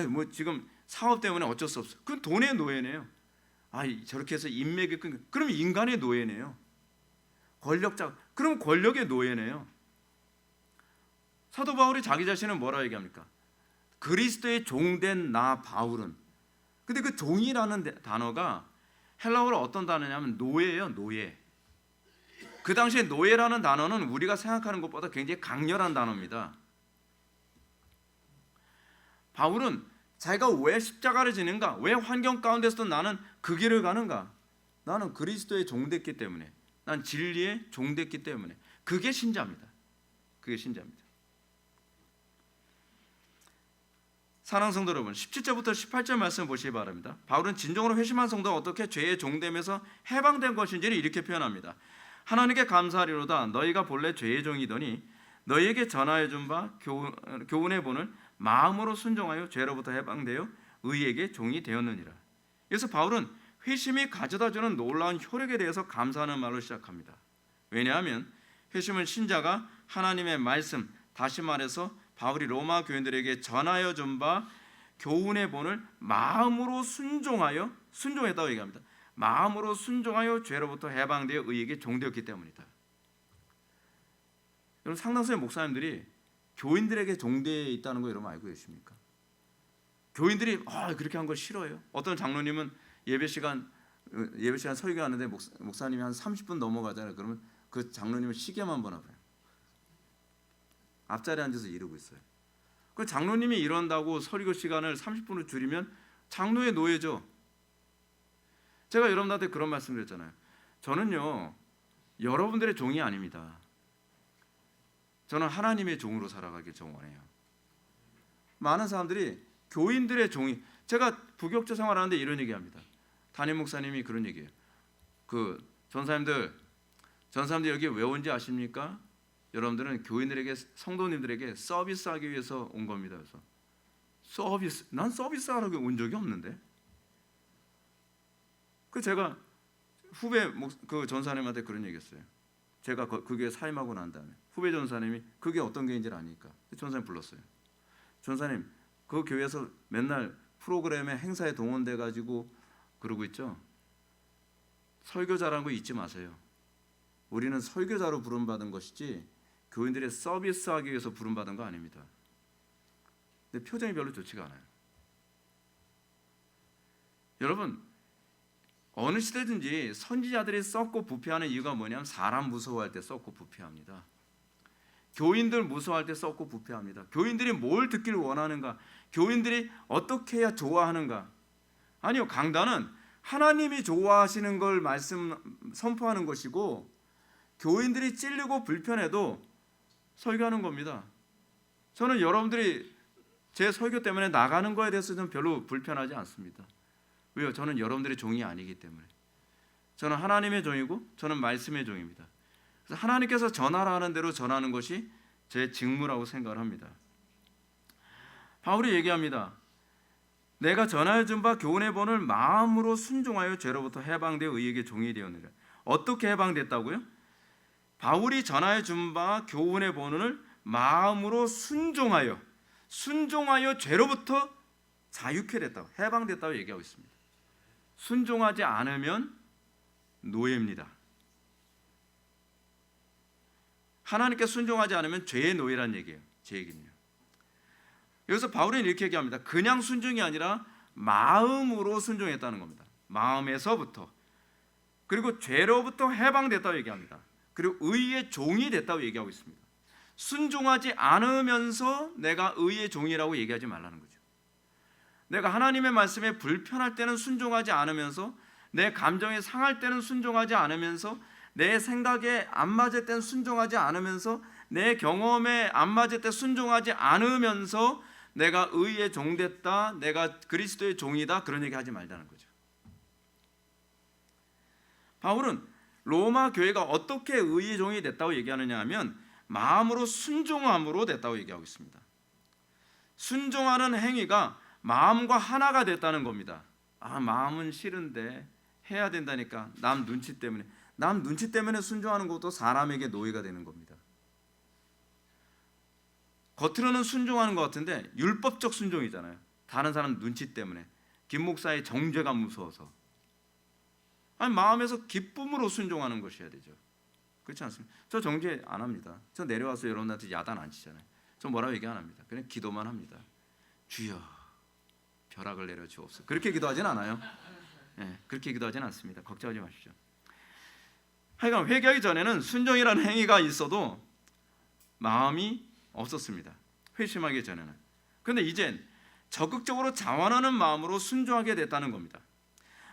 뭐 지금 사업 때문에 어쩔 수 없어. 그건 돈의 노예네요. 저렇게 해서 인맥이 끊겨. 그럼 인간의 노예네요. 권력자. 그럼 권력의 노예네요. 사도 바울이 자기 자신은 뭐라 얘기합니까? 그리스도의 종된 나 바울은. 근데 그 종이라는 단어가 헬라어로 어떤 단어냐면 노예예요. 노예. 그 당시에 노예라는 단어는 우리가 생각하는 것보다 굉장히 강렬한 단어입니다. 바울은 자기가 왜 십자가를 지는가, 왜 환경 가운데서도 나는 그 길을 가는가, 나는 그리스도의 종됐기 때문에, 난 진리의 종됐기 때문에, 그게 신자입니다. 그게 신자입니다. 사랑하는 성도 여러분, 17절부터 18절 말씀 보시기 바랍니다. 바울은 진정으로 회심한 성도가 어떻게 죄의 종됨에서 해방된 것인지를 이렇게 표현합니다. 하나님께 감사하리로다. 너희가 본래 죄의 종이더니 너희에게 전하여 준 바 교훈의 본을 마음으로 순종하여 죄로부터 해방되어 의에게 종이 되었느니라. 그래서 바울은 회심이 가져다주는 놀라운 효력에 대해서 감사하는 말로 시작합니다. 왜냐하면 회심은 신자가 하나님의 말씀, 다시 말해서 바울이 로마 교인들에게 전하여 준 바 교훈의 본을 마음으로 순종했다고 얘기합니다. 마음으로 순종하여 죄로부터 해방되어 의에게 종되었기 때문이다. 여러분, 상당수의 목사님들이 교인들에게 종되어 있다는 거 여러분 알고 계십니까? 교인들이 그렇게 한 거 싫어요. 어떤 장로님은 예배 시간 설교하는데 목사님이 한 30분 넘어가잖아요. 그러면 그 장로님은 시계만 보나 봐요. 앞자리에 앉아서 이러고 있어요. 그 장로님이 이런다고 설교 시간을 30분을 줄이면 장로의 노예죠. 제가 여러분들한테 그런 말씀드렸잖아요. 저는요, 여러분들의 종이 아닙니다. 저는 하나님의 종으로 살아가길 원해요. 많은 사람들이 교인들의 종이, 제가 부교육자 생활하는데 이런 얘기합니다. 담임 목사님이 그런 얘기해요. 그 전사님들 여기 왜 온지 아십니까? 여러분들은 교인들에게, 성도님들에게 서비스하기 위해서 온 겁니다. 그래서 난 서비스하라고 온 적이 없는데. 그 제가 후배 그 전사님한테 그런 얘기했어요. 제가 그게 사임하고 난 다음에 후배 전사님이 그게 어떤 게인지를 아니까 전사님 불렀어요. 전사님, 그 교회에서 맨날 프로그램에 행사에 동원돼 가지고 그러고 있죠. 설교자라는 거 잊지 마세요. 우리는 설교자로 부름받은 것이지 교인들의 서비스하기 위해서 부름받은 거 아닙니다. 근데 표정이 별로 좋지가 않아요. 여러분, 어느 시대든지 선지자들이 썩고 부패하는 이유가 뭐냐면 사람 무서워할 때 썩고 부패합니다. 교인들 무서워할 때 썩고 부패합니다. 교인들이 뭘 듣기를 원하는가? 교인들이 어떻게 해야 좋아하는가? 아니요, 강단은 하나님이 좋아하시는 걸 선포하는 것이고 교인들이 찔리고 불편해도 설교하는 겁니다. 저는 여러분들이 제 설교 때문에 나가는 거에 대해서는 별로 불편하지 않습니다. 왜요? 저는 여러분들의 종이 아니기 때문에. 저는 하나님의 종이고 저는 말씀의 종입니다. 그래서 하나님께서 전하라 하는 대로 전하는 것이 제 직무라고 생각을 합니다. 바울이 얘기합니다. 내가 전하여 준 바 교훈의 본을 마음으로 순종하여 죄로부터 해방되어 의에게 종이 되었느니라. 어떻게 해방됐다고요? 바울이 전하여 준 바 교훈의 본을 마음으로 순종하여 죄로부터 자유케 됐다고, 해방됐다고 얘기하고 있습니다. 순종하지 않으면 노예입니다. 하나님께 순종하지 않으면 죄의 노예란 얘기예요. 제 얘기는요. 여기서 바울은 이렇게 얘기합니다. 그냥 순종이 아니라 마음으로 순종했다는 겁니다. 마음에서부터. 그리고 죄로부터 해방됐다고 얘기합니다. 그리고 의의 종이 됐다고 얘기하고 있습니다. 순종하지 않으면서 내가 의의 종이라고 얘기하지 말라는 거죠. 내가 하나님의 말씀에 불편할 때는 순종하지 않으면서, 내 감정이 상할 때는 순종하지 않으면서, 내 생각에 안 맞을 때는 순종하지 않으면서, 내 경험에 안 맞을 때 순종하지 않으면서 내가 의의 종 됐다, 내가 그리스도의 종이다, 그런 얘기 하지 말자는 거죠. 바울은 로마 교회가 어떻게 의의 종이 됐다고 얘기하느냐 하면 마음으로 순종함으로 됐다고 얘기하고 있습니다. 순종하는 행위가 마음과 하나가 됐다는 겁니다. 마음은 싫은데 해야 된다니까, 남 눈치 때문에 순종하는 것도 사람에게 노예가 되는 겁니다. 겉으로는 순종하는 것 같은데 율법적 순종이잖아요. 다른 사람 눈치 때문에, 김 목사의 정죄가 무서워서. 마음에서 기쁨으로 순종하는 것이어야 되죠. 그렇지 않습니까? 저 정죄 안 합니다. 저 내려와서 여러분한테 야단 안 치잖아요. 저 뭐라고 얘기 안 합니다. 그냥 기도만 합니다. 주여 벼락을 내려 주옵소서. 그렇게 기도하진 않아요. 그렇게 기도하진 않습니다. 걱정하지 마십시오. 하여간 회개하기 전에는 순종이라는 행위가 있어도 마음이 없었습니다. 회심하기 전에는. 그런데 이젠 적극적으로 자원하는 마음으로 순종하게 됐다는 겁니다.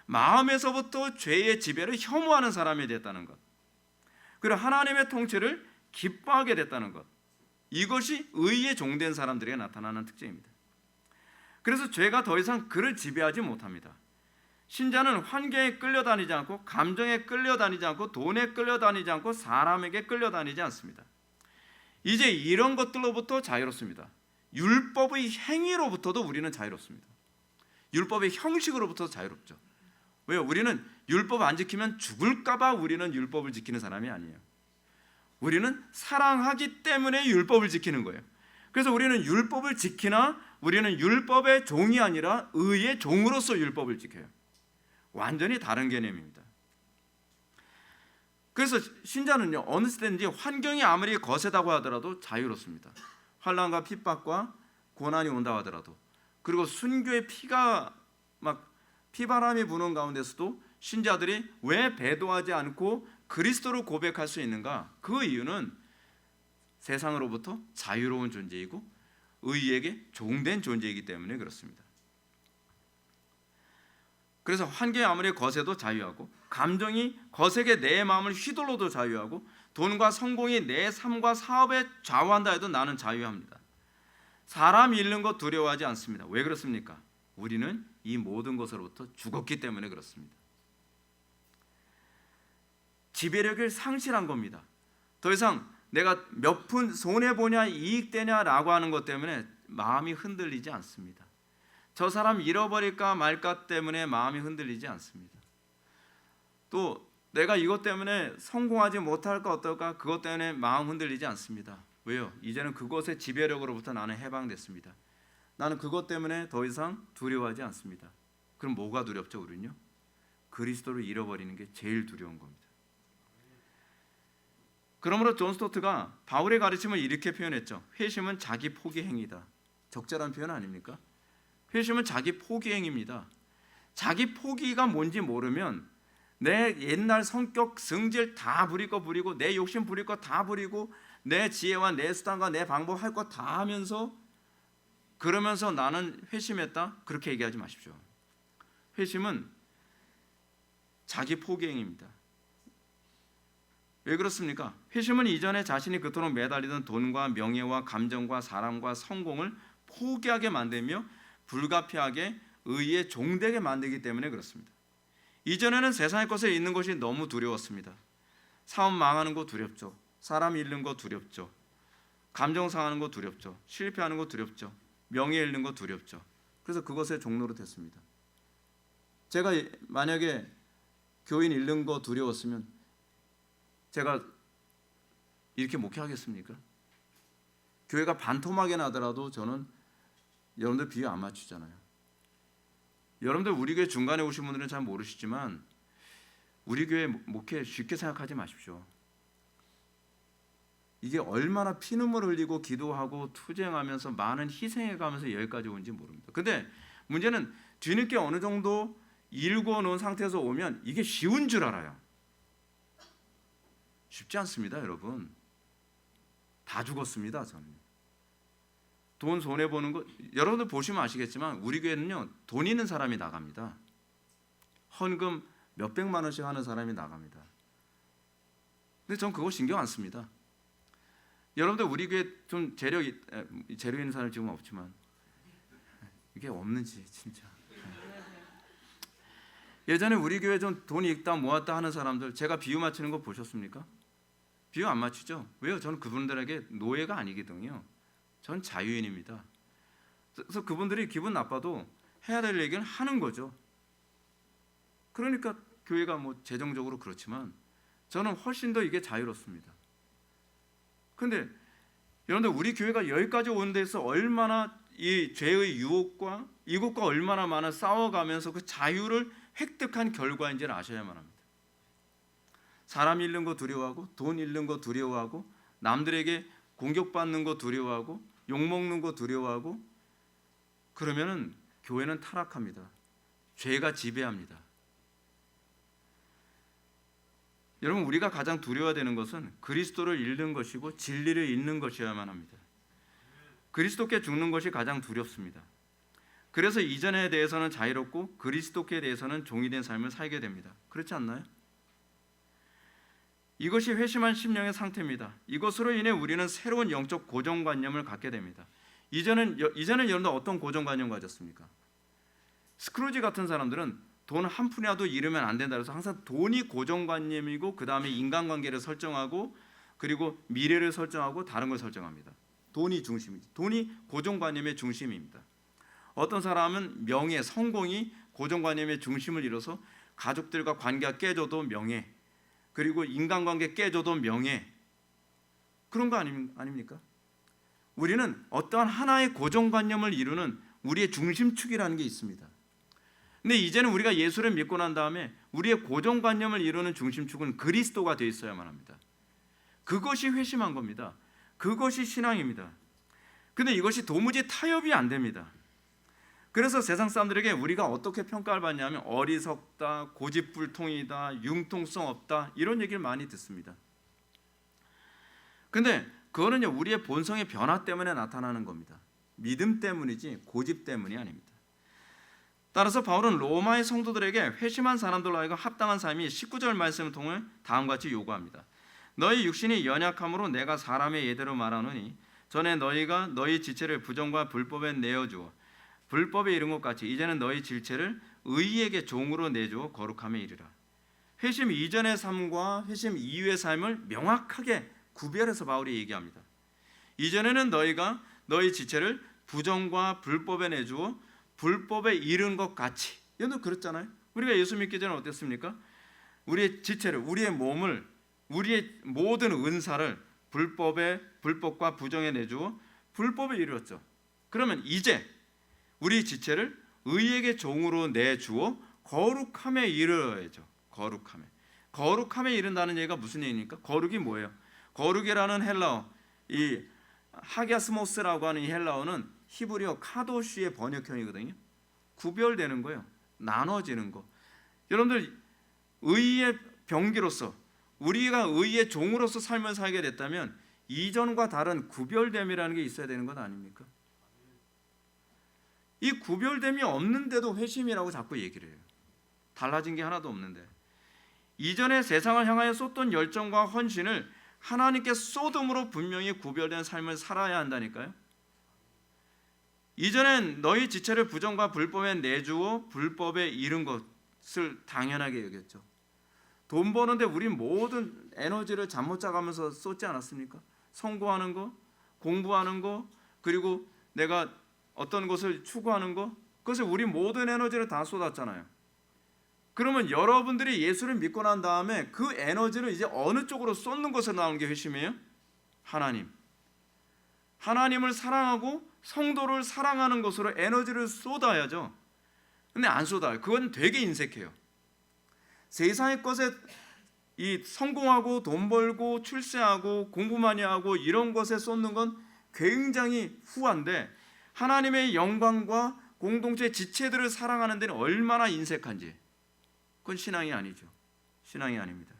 마음에서부터 죄의 지배를 혐오하는 사람이 됐다는 것, 그리고 하나님의 통치를 기뻐하게 됐다는 것, 이것이 의의 종된 사람들에게 나타나는 특징입니다. 그래서 죄가 더 이상 그를 지배하지 못합니다. 신자는 환경에 끌려다니지 않고, 감정에 끌려다니지 않고, 돈에 끌려다니지 않고, 사람에게 끌려다니지 않습니다. 이제 이런 것들로부터 자유롭습니다. 율법의 행위로부터도 우리는 자유롭습니다. 율법의 형식으로부터 자유롭죠. 왜요? 우리는 율법 안 지키면 죽을까 봐 우리는 율법을 지키는 사람이 아니에요. 우리는 사랑하기 때문에 율법을 지키는 거예요. 그래서 우리는 율법을 지키나 우리는 율법의 종이 아니라 의의 종으로서 율법을 지켜요. 완전히 다른 개념입니다. 그래서 신자는요, 어느 때든지 환경이 아무리 거세다고 하더라도 자유롭습니다. 환난과 핍박과 고난이 온다 하더라도, 그리고 순교의 피가 막 피바람이 부는 가운데서도 신자들이 왜 배도하지 않고 그리스도를 고백할 수 있는가? 그 이유는 세상으로부터 자유로운 존재이고 의에게 종된 존재이기 때문에 그렇습니다. 그래서 환경이 아무리 거세도 자유하고, 감정이 거세게 내 마음을 휘둘러도 자유하고, 돈과 성공이 내 삶과 사업에 좌우한다 해도 나는 자유합니다. 사람 잃는 것 두려워하지 않습니다. 왜 그렇습니까? 우리는 이 모든 것으로부터 죽었기 때문에 그렇습니다. 지배력을 상실한 겁니다. 더 이상 내가 몇 푼 손해보냐 이익되냐라고 하는 것 때문에 마음이 흔들리지 않습니다. 저 사람 잃어버릴까 말까 때문에 마음이 흔들리지 않습니다. 또 내가 이것 때문에 성공하지 못할까 어떨까 그것 때문에 마음 흔들리지 않습니다. 왜요? 이제는 그것의 지배력으로부터 나는 해방됐습니다. 나는 그것 때문에 더 이상 두려워하지 않습니다. 그럼 뭐가 두렵죠, 우리는요? 그리스도를 잃어버리는 게 제일 두려운 겁니다. 그러므로 존 스토트가 바울의 가르침을 이렇게 표현했죠. 회심은 자기 포기 행위다. 적절한 표현 아닙니까? 회심은 자기 포기 행위입니다. 자기 포기가 뭔지 모르면 내 옛날 성격, 성질 다 부릴 거 부리고, 내 욕심 부릴 거 다 부리고, 내 지혜와 내 수단과 내 방법 할 거 다 하면서, 그러면서 나는 회심했다? 그렇게 얘기하지 마십시오. 회심은 자기 포기 행위입니다. 왜 그렇습니까? 회심은 이전에 자신이 그토록 매달리던 돈과 명예와 감정과 사랑과 성공을 포기하게 만들며 불가피하게 의의 종되게 만들기 때문에 그렇습니다. 이전에는 세상의 것에 있는 것이 너무 두려웠습니다. 사업 망하는 거 두렵죠. 사람 잃는 거 두렵죠. 감정 상하는 거 두렵죠. 실패하는 거 두렵죠. 명예 잃는 거 두렵죠. 그래서 그것의 종로로 됐습니다. 제가 만약에 교인 잃는 거 두려웠으면 제가 이렇게 목회하겠습니까? 교회가 반토막이 나더라도 저는 여러분들 비유 안 맞추잖아요. 여러분들 우리 교회 중간에 오신 분들은 잘 모르시지만 우리 교회 목회 쉽게 생각하지 마십시오. 이게 얼마나 피눈물 흘리고 기도하고 투쟁하면서 많은 희생해가면서 여기까지 온지 모릅니다. 근데 문제는 뒤늦게 어느 정도 일궈 놓은 상태에서 오면 이게 쉬운 줄 알아요. 쉽지 않습니다, 여러분. 다 죽었습니다, 저는. 돈 손해보는 거 여러분들 보시면 아시겠지만 우리 교회는요, 돈 있는 사람이 나갑니다. 헌금 몇백만 원씩 하는 사람이 나갑니다. 근데 전 그거 신경 안 씁니다. 여러분들 우리 교회 좀 재료 있는 사람이 지금 없지만 이게 없는지 진짜. 예전에 우리 교회 좀 돈이 있다 모았다 하는 사람들 제가 비유 맞추는 거 보셨습니까? 비유 안 맞추죠? 왜요? 저는 그분들에게 노예가 아니거든요. 전 자유인입니다. 그래서 그분들이 기분 나빠도 해야 될 얘기는 하는 거죠. 그러니까 교회가 뭐 재정적으로 그렇지만 저는 훨씬 더 이게 자유롭습니다. 그런데 여러분들 우리 교회가 여기까지 오는 데서 얼마나 이 죄의 유혹과 이것과 얼마나 많아 싸워가면서 그 자유를 획득한 결과인지를 아셔야만 합니다. 사람 잃는 거 두려워하고 돈 잃는 거 두려워하고 남들에게 공격받는 거 두려워하고 욕먹는 거 두려워하고 그러면은 교회는 타락합니다. 죄가 지배합니다. 여러분, 우리가 가장 두려워되는 것은 그리스도를 잃는 것이고 진리를 잃는 것이어야만 합니다. 그리스도께 죽는 것이 가장 두렵습니다. 그래서 이전에 대해서는 자유롭고 그리스도께 대해서는 종이 된 삶을 살게 됩니다. 그렇지 않나요? 이것이 회심한 심령의 상태입니다. 이것으로 인해 우리는 새로운 영적 고정관념을 갖게 됩니다. 이전엔 여러분들 어떤 고정관념 가졌습니까? 스크루지 같은 사람들은 돈 한 푼이라도 잃으면 안 된다 그래서 항상 돈이 고정관념이고 그 다음에 인간관계를 설정하고 그리고 미래를 설정하고 다른 걸 설정합니다. 돈이 중심이지. 돈이 고정관념의 중심입니다. 어떤 사람은 명예, 성공이 고정관념의 중심을 이뤄서 가족들과 관계가 깨져도 명예, 그리고 인간관계 깨져도 명예, 그런 거 아닙니까? 우리는 어떠한 하나의 고정관념을 이루는 우리의 중심축이라는 게 있습니다. 근데 이제는 우리가 예수를 믿고 난 다음에 우리의 고정관념을 이루는 중심축은 그리스도가 되어 있어야만 합니다. 그것이 회심한 겁니다. 그것이 신앙입니다. 근데 이것이 도무지 타협이 안 됩니다. 그래서 세상 사람들에게 우리가 어떻게 평가를 받냐면 어리석다, 고집불통이다, 융통성 없다, 이런 얘기를 많이 듣습니다. 근데 그거는 우리의 본성의 변화 때문에 나타나는 겁니다. 믿음 때문이지 고집 때문이 아닙니다. 따라서 바울은 로마의 성도들에게 회심한 사람들로 하여금 합당한 삶이 19절 말씀을 통해 다음과 같이 요구합니다. 너희 육신이 연약함으로 내가 사람의 예대로 말하노니 전에 너희가 너희 지체를 부정과 불법에 내어주어 불법에 이른 것 같이 이제는 너희 지체를 의에게 종으로 내주어 거룩함에 이르라. 회심 이전의 삶과 회심 이후의 삶을 명확하게 구별해서 바울이 얘기합니다. 이전에는 너희가 너희 지체를 부정과 불법에 내주어 불법에 이른 것 같이. 여러분 그렇잖아요. 우리가 예수 믿기 전에 어땠습니까? 우리의 지체를, 우리의 몸을, 우리의 모든 은사를 불법과 부정에 내주어 불법에 이르렀죠. 그러면 이제 우리 지체를 의에게 종으로 내주어 거룩함에 이르러야죠. 거룩함에 이른다는 얘기가 무슨 얘기입니까? 거룩이 뭐예요? 거룩이라는 헬라어, 이 하게스모스라고 하는 이 헬라어는 히브리어 카도시의 번역형이거든요. 구별되는 거예요. 나눠지는 거. 여러분들 의의 병기로서 우리가 의의 종으로서 삶을 살게 됐다면 이전과 다른 구별됨이라는 게 있어야 되는 것 아닙니까? 이 구별됨이 없는데도 회심이라고 자꾸 얘기를 해요. 달라진 게 하나도 없는데. 이전에 세상을 향하여 쏟던 열정과 헌신을 하나님께 쏟음으로 분명히 구별된 삶을 살아야 한다니까요. 이전엔 너희 지체를 부정과 불법에 내주어 불법에 이른 것을 당연하게 여겼죠. 돈 버는데 우리 모든 에너지를 잠 못 자가면서 쏟지 않았습니까? 성공하는 거, 공부하는 거, 그리고 내가 어떤 것을 추구하는 거, 그것을 우리 모든 에너지를 다 쏟았잖아요. 그러면 여러분들이 예수를 믿고 난 다음에 그 에너지를 이제 어느 쪽으로 쏟는 것에 나오는 게 회심이에요? 하나님을 사랑하고 성도를 사랑하는 것으로 에너지를 쏟아야죠. 근데 안 쏟아요. 그건 되게 인색해요. 세상의 것에 이 성공하고 돈 벌고 출세하고 공부 많이 하고 이런 것에 쏟는 건 굉장히 후한데 하나님의 영광과 공동체 지체들을 사랑하는 데는 얼마나 인색한지, 그건 신앙이 아니죠. 신앙이 아닙니다.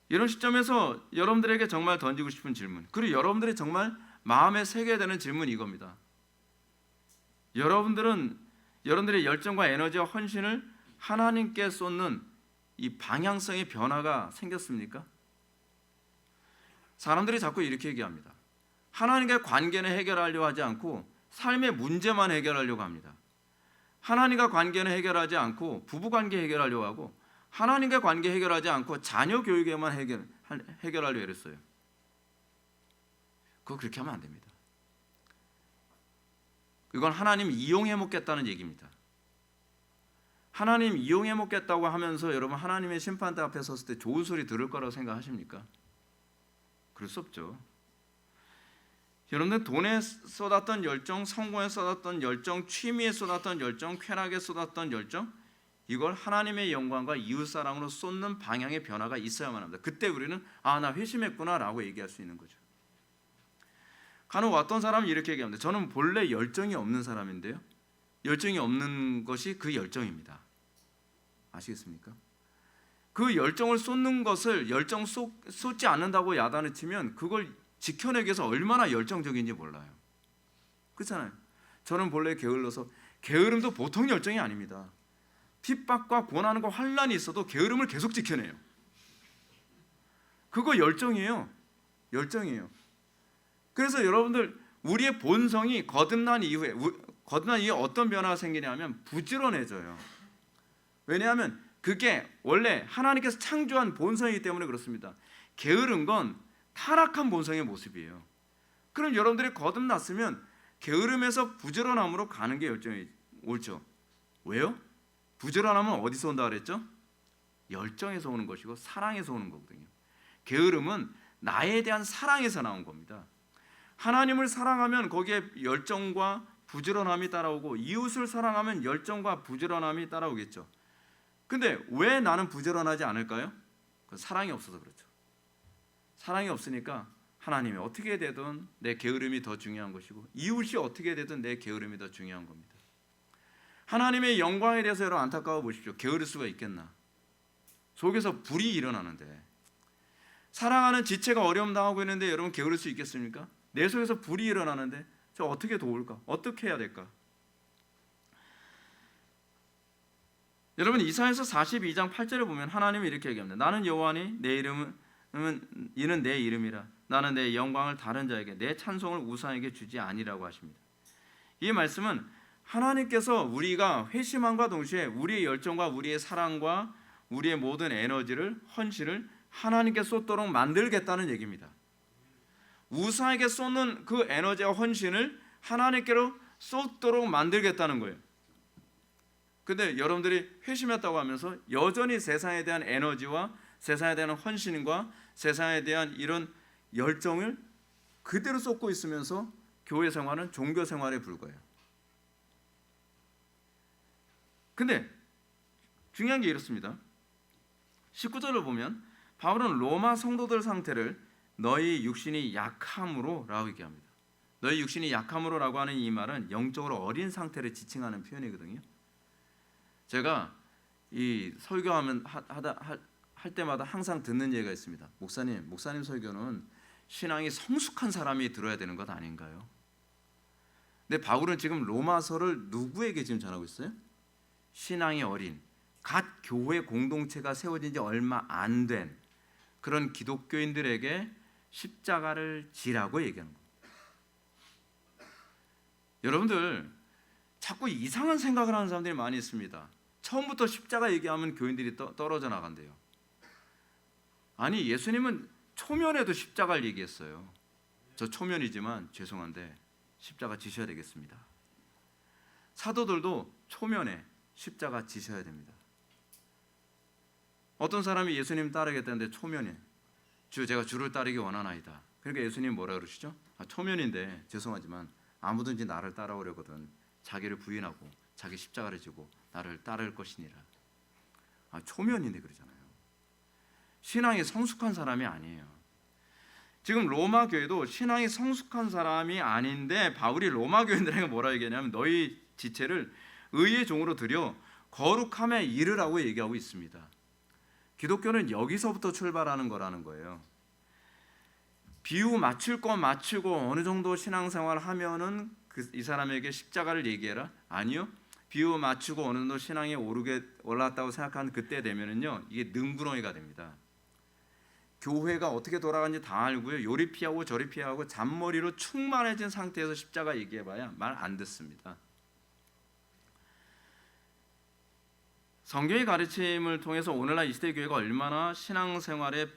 이런 시점에서 여러분들에게 정말 던지고 싶은 질문, 그리고 여러분들이 정말 마음에 새겨야 되는 질문이 이겁니다. 여러분들의 열정과 에너지와 헌신을 하나님께 쏟는 이 방향성의 변화가 생겼습니까? 사람들이 자꾸 이렇게 얘기합니다. 하나님과의 관계는 해결하려고 하지 않고 삶의 문제만 해결하려고 합니다. 하나님과 관계는 해결하지 않고 부부관계 해결하려고 하고 하나님과 관계 해결하지 않고 자녀 교육에만 해결하려고 했어요. 그거 그렇게 하면 안 됩니다. 이건 하나님 이용해 먹겠다는 얘기입니다. 하나님 이용해 먹겠다고 하면서 여러분 하나님의 심판대 앞에 섰을 때 좋은 소리 들을 거라고 생각하십니까? 그럴 수 없죠. 여러분들 돈에 쏟았던 열정, 성공에 쏟았던 열정, 취미에 쏟았던 열정, 쾌락에 쏟았던 열정, 이걸 하나님의 영광과 이웃사랑으로 쏟는 방향의 변화가 있어야만 합니다. 그때 우리는 나 회심했구나 라고 얘기할 수 있는 거죠. 간혹 어떤 사람은 이렇게 얘기합니다. 저는 본래 열정이 없는 사람인데요, 열정이 없는 것이 그 열정입니다. 아시겠습니까? 그 열정을 쏟는 것을 쏟지 않는다고 야단을 치면 그걸 지켜내기 위해서 얼마나 열정적인지 몰라요. 그렇잖아요. 저는 본래 게을러서 게으름도 보통 열정이 아닙니다. 핍박과 고난과 환난이 있어도 게으름을 계속 지켜내요. 그거 열정이에요. 열정이에요. 그래서 여러분들 우리의 본성이 거듭난 이후에 어떤 변화가 생기냐면 부지런해져요. 왜냐하면 그게 원래 하나님께서 창조한 본성이기 때문에 그렇습니다. 게으른 건 타락한 본성의 모습이에요. 그럼 여러분들이 거듭났으면 게으름에서 부지런함으로 가는 게 열정이 옳죠. 왜요? 부지런함은 어디서 온다 그랬죠? 열정에서 오는 것이고 사랑에서 오는 거거든요. 게으름은 나에 대한 사랑에서 나온 겁니다. 하나님을 사랑하면 거기에 열정과 부지런함이 따라오고 이웃을 사랑하면 열정과 부지런함이 따라오겠죠. 근데 왜 나는 부지런하지 않을까요? 사랑이 없어서 그렇죠. 사랑이 없으니까 하나님이 어떻게 되든 내 게으름이 더 중요한 것이고 이웃이 어떻게 되든 내 게으름이 더 중요한 겁니다. 하나님의 영광에 대해서 여러분 안타까워 보십시오. 게으를 수가 있겠나? 속에서 불이 일어나는데 사랑하는 지체가 어려움 당하고 있는데 여러분 게으를 수 있겠습니까? 내 속에서 불이 일어나는데 저 어떻게 도울까? 어떻게 해야 될까? 여러분 이사야서 42장 8절에 보면 하나님이 이렇게 얘기합니다. 나는 여호와니 내 이름은 이는 내 이름이라. 나는 내 영광을 다른 자에게 내 찬송을 우상에게 주지 아니라고 하십니다. 이 말씀은 하나님께서 우리가 회심함과 동시에 우리의 열정과 우리의 사랑과 우리의 모든 에너지를 헌신을 하나님께 쏟도록 만들겠다는 얘기입니다. 우상에게 쏟는 그 에너지와 헌신을 하나님께로 쏟도록 만들겠다는 거예요. 근데 여러분들이 회심했다고 하면서 여전히 세상에 대한 에너지와 세상에 대한 헌신과 세상에 대한 이런 열정을 그대로 쏟고 있으면서 교회 생활은 종교 생활에 불과해요. 근데 중요한 게 이렇습니다. 19절을 보면 바울은 로마 성도들 상태를 너희 육신이 약함으로 라고 얘기합니다. 너희 육신이 약함으로 라고 하는 이 말은 영적으로 어린 상태를 지칭하는 표현이거든요. 제가 이 설교하면 할 때마다 항상 듣는 얘기가 있습니다. 목사님 설교는 신앙이 성숙한 사람이 들어야 되는 것 아닌가요? 근데 바울은 지금 로마서를 누구에게 지금 전하고 있어요? 신앙이 어린 갓 교회 공동체가 세워진 지 얼마 안 된 그런 기독교인들에게 십자가를 지라고 얘기하는 겁니다. 여러분들 자꾸 이상한 생각을 하는 사람들이 많이 있습니다. 처음부터 십자가 얘기하면 교인들이 떨어져 나간대요. 아니 예수님은 초면에도 십자가를 얘기했어요. 저 초면이지만 죄송한데 십자가 지셔야 되겠습니다. 사도들도 초면에 십자가 지셔야 됩니다. 어떤 사람이 예수님 따르겠다는데 초면에 주 제가 주를 따르기 원하나이다. 그러니까 예수님 뭐라 그러시죠? 초면인데 죄송하지만 아무든지 나를 따라오려거든 자기를 부인하고 자기 십자가를 지고 나를 따를 것이니라. 초면인데 그러잖아요. 신앙이 성숙한 사람이 아니에요. 지금 로마 교회도 신앙이 성숙한 사람이 아닌데 바울이 로마 교인들에게 뭐라 얘기하냐면 너희 지체를 의의 종으로 들여 거룩함에 이르라고 얘기하고 있습니다. 기독교는 여기서부터 출발하는 거라는 거예요. 비유 맞출 거 맞추고 어느 정도 신앙생활 하면은 이 사람에게 십자가를 얘기해라? 아니요. 비유 맞추고 어느 정도 신앙에 올랐다고 생각하는 그때 되면은요 이게 능구렁이가 됩니다. 교회가 어떻게 돌아가는지 다 알고요. 요리 피하고 저리 피하고 잔머리로 충만해진 상태에서 십자가 얘기해봐야 말 안 듣습니다. 성경의 가르침을 통해서 오늘날 이 시대 교회가 얼마나 신앙생활의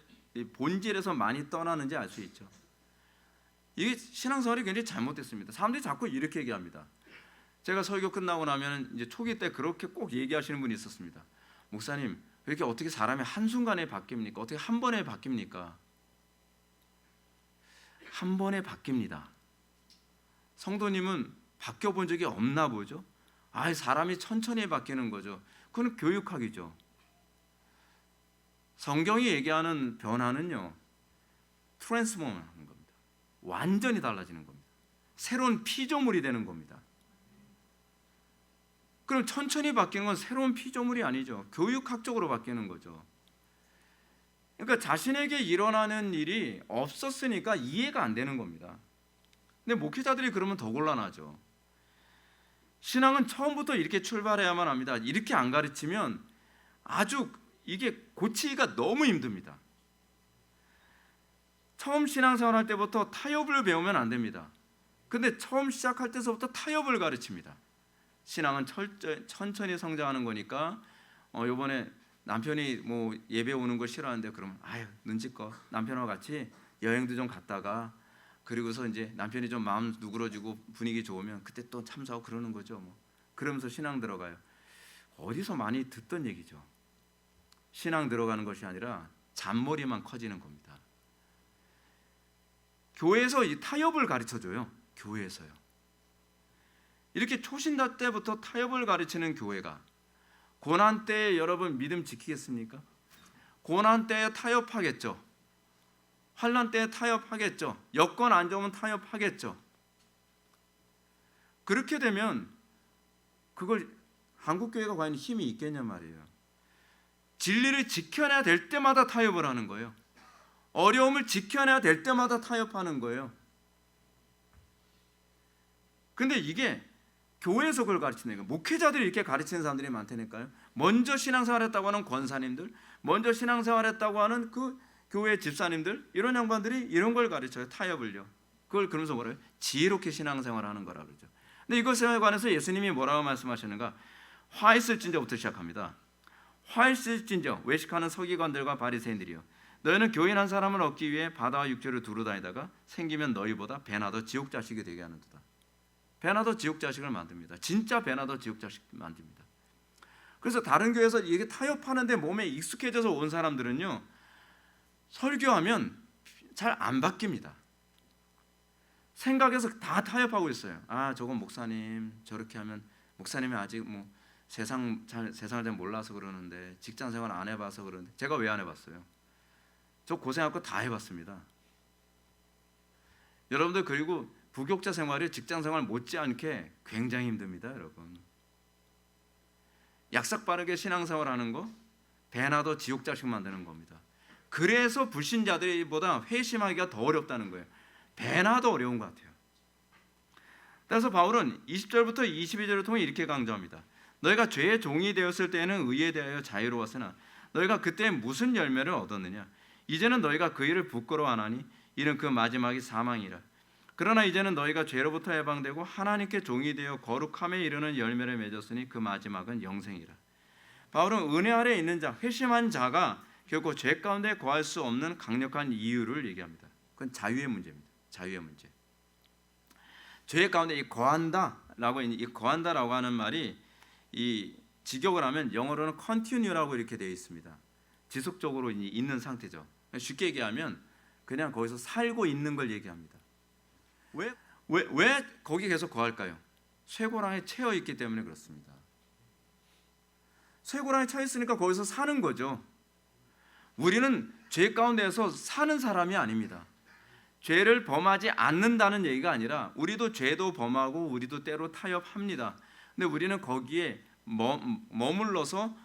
본질에서 많이 떠나는지 알 수 있죠. 이게 신앙생활이 굉장히 잘못됐습니다. 사람들이 자꾸 이렇게 얘기합니다. 제가 설교 끝나고 나면 이제 초기 때 그렇게 꼭 얘기하시는 분이 있었습니다. 목사님, 왜 이렇게 어떻게 사람이 한순간에 바뀝니까? 어떻게 한 번에 바뀝니까? 한 번에 바뀝니다. 성도님은 바뀌어 본 적이 없나 보죠? 사람이 천천히 바뀌는 거죠. 그건 교육학이죠. 성경이 얘기하는 변화는요, 트랜스포머하는 겁니다. 완전히 달라지는 겁니다. 새로운 피조물이 되는 겁니다. 그럼 천천히 바뀌는 건 새로운 피조물이 아니죠. 교육학적으로 바뀌는 거죠. 그러니까 자신에게 일어나는 일이 없었으니까 이해가 안 되는 겁니다. 근데 목회자들이 그러면 더 곤란하죠. 신앙은 처음부터 이렇게 출발해야만 합니다. 이렇게 안 가르치면 아주 이게 고치기가 너무 힘듭니다. 처음 신앙생활 할 때부터 타협을 배우면 안 됩니다. 근데 처음 시작할 때서부터 타협을 가르칩니다. 신앙은 천천히 성장하는 거니까 요번에 남편이 뭐 예배 오는 거 싫어하는데 그러면 아유 눈치껏 남편하고 같이 여행도 좀 갔다가 그리고서 이제 남편이 좀 마음 누그러지고 분위기 좋으면 그때 또 참석하고 그러는 거죠. 뭐 그러면서 신앙 들어가요. 어디서 많이 듣던 얘기죠. 신앙 들어가는 것이 아니라 잔머리만 커지는 겁니다. 교회에서 이 타협을 가르쳐줘요. 교회에서요. 이렇게 초신자 때부터 타협을 가르치는 교회가 고난 때에 여러분 믿음 지키겠습니까? 고난 때에 타협하겠죠. 환난 때에 타협하겠죠. 여건 안 좋으면 타협하겠죠. 그렇게 되면 그걸 한국교회가 과연 힘이 있겠냐 말이에요. 진리를 지켜내야 될 때마다 타협을 하는 거예요. 어려움을 지켜내야 될 때마다 타협하는 거예요. 근데 이게 교회에서 그걸 가르치는 거예요. 목회자들이 이렇게 가르치는 사람들이 많다니까요. 먼저 신앙생활했다고 하는 권사님들, 먼저 신앙생활했다고 하는 그 교회 집사님들, 이런 양반들이 이런 걸 가르쳐요. 타협을요. 그걸 그러면서 뭐래요? 지혜롭게 신앙생활하는 거라 그러죠. 근데 이것에 관해서 예수님이 뭐라고 말씀하시는가? 화 있을진저부터 시작합니다. 화 있을진저 외식하는 서기관들과 바리새인들이요, 너희는 교인 한 사람을 얻기 위해 바다와 육지를 두루 다니다가 생기면 너희보다 배나 더 지옥 자식이 되게 하는도다. 배나 더 지옥 자식을 만듭니다. 진짜 배나 더 지옥 자식 만듭니다. 그래서 다른 교회에서 이게 타협하는데 몸에 익숙해져서 온 사람들은요, 설교하면 잘 안 바뀝니다. 생각에서 다 타협하고 있어요. 아, 저건 목사님 저렇게 하면, 목사님이 아직 뭐 세상을 잘 몰라서 그러는데, 직장 생활 안 해봐서 그러는데. 제가 왜 안 해봤어요? 저 고생할 거 다 해봤습니다. 여러분들, 그리고 부교육자 생활이 직장 생활 못지않게 굉장히 힘듭니다. 여러분, 약삭 빠르게 신앙생활하는 거 배나 더 지옥 자식 만드는 겁니다. 그래서 불신자들보다 회심하기가 더 어렵다는 거예요. 배나 더 어려운 것 같아요. 그래서 바울은 20절부터 22절을 통해 이렇게 강조합니다. 너희가 죄의 종이 되었을 때에는 의에 대하여 자유로웠으나 너희가 그때 무슨 열매를 얻었느냐? 이제는 너희가 그 일을 부끄러워하나니 이는 그 마지막이 사망이라. 그러나 이제는 너희가 죄로부터 해방되고 하나님께 종이 되어 거룩함에 이르는 열매를 맺었으니 그 마지막은 영생이라. 바울은 은혜 아래 있는 자, 회심한 자가 결코 죄 가운데 거할 수 없는 강력한 이유를 얘기합니다. 그건 자유의 문제입니다. 자유의 문제. 죄 가운데 이 거한다라고 하는 말이 이 직역을 하면 영어로는 continue라고 이렇게 되어 있습니다. 지속적으로 있는 상태죠. 쉽게 얘기하면 그냥 거기서 살고 있는 걸 얘기합니다. 왜 거기 계속 거할까요? 쇠고랑에 채여 있기 때문에 그렇습니다. 쇠고랑에 채여 있으니까 거기서 사는 거죠. 우리는 죄 가운데에서 사는 사람이 아닙니다. 죄를 범하지 않는다는 얘기가 아니라 우리도 죄도 범하고 우리도 때로 타협합니다. 근데 우리는 거기에 머물러서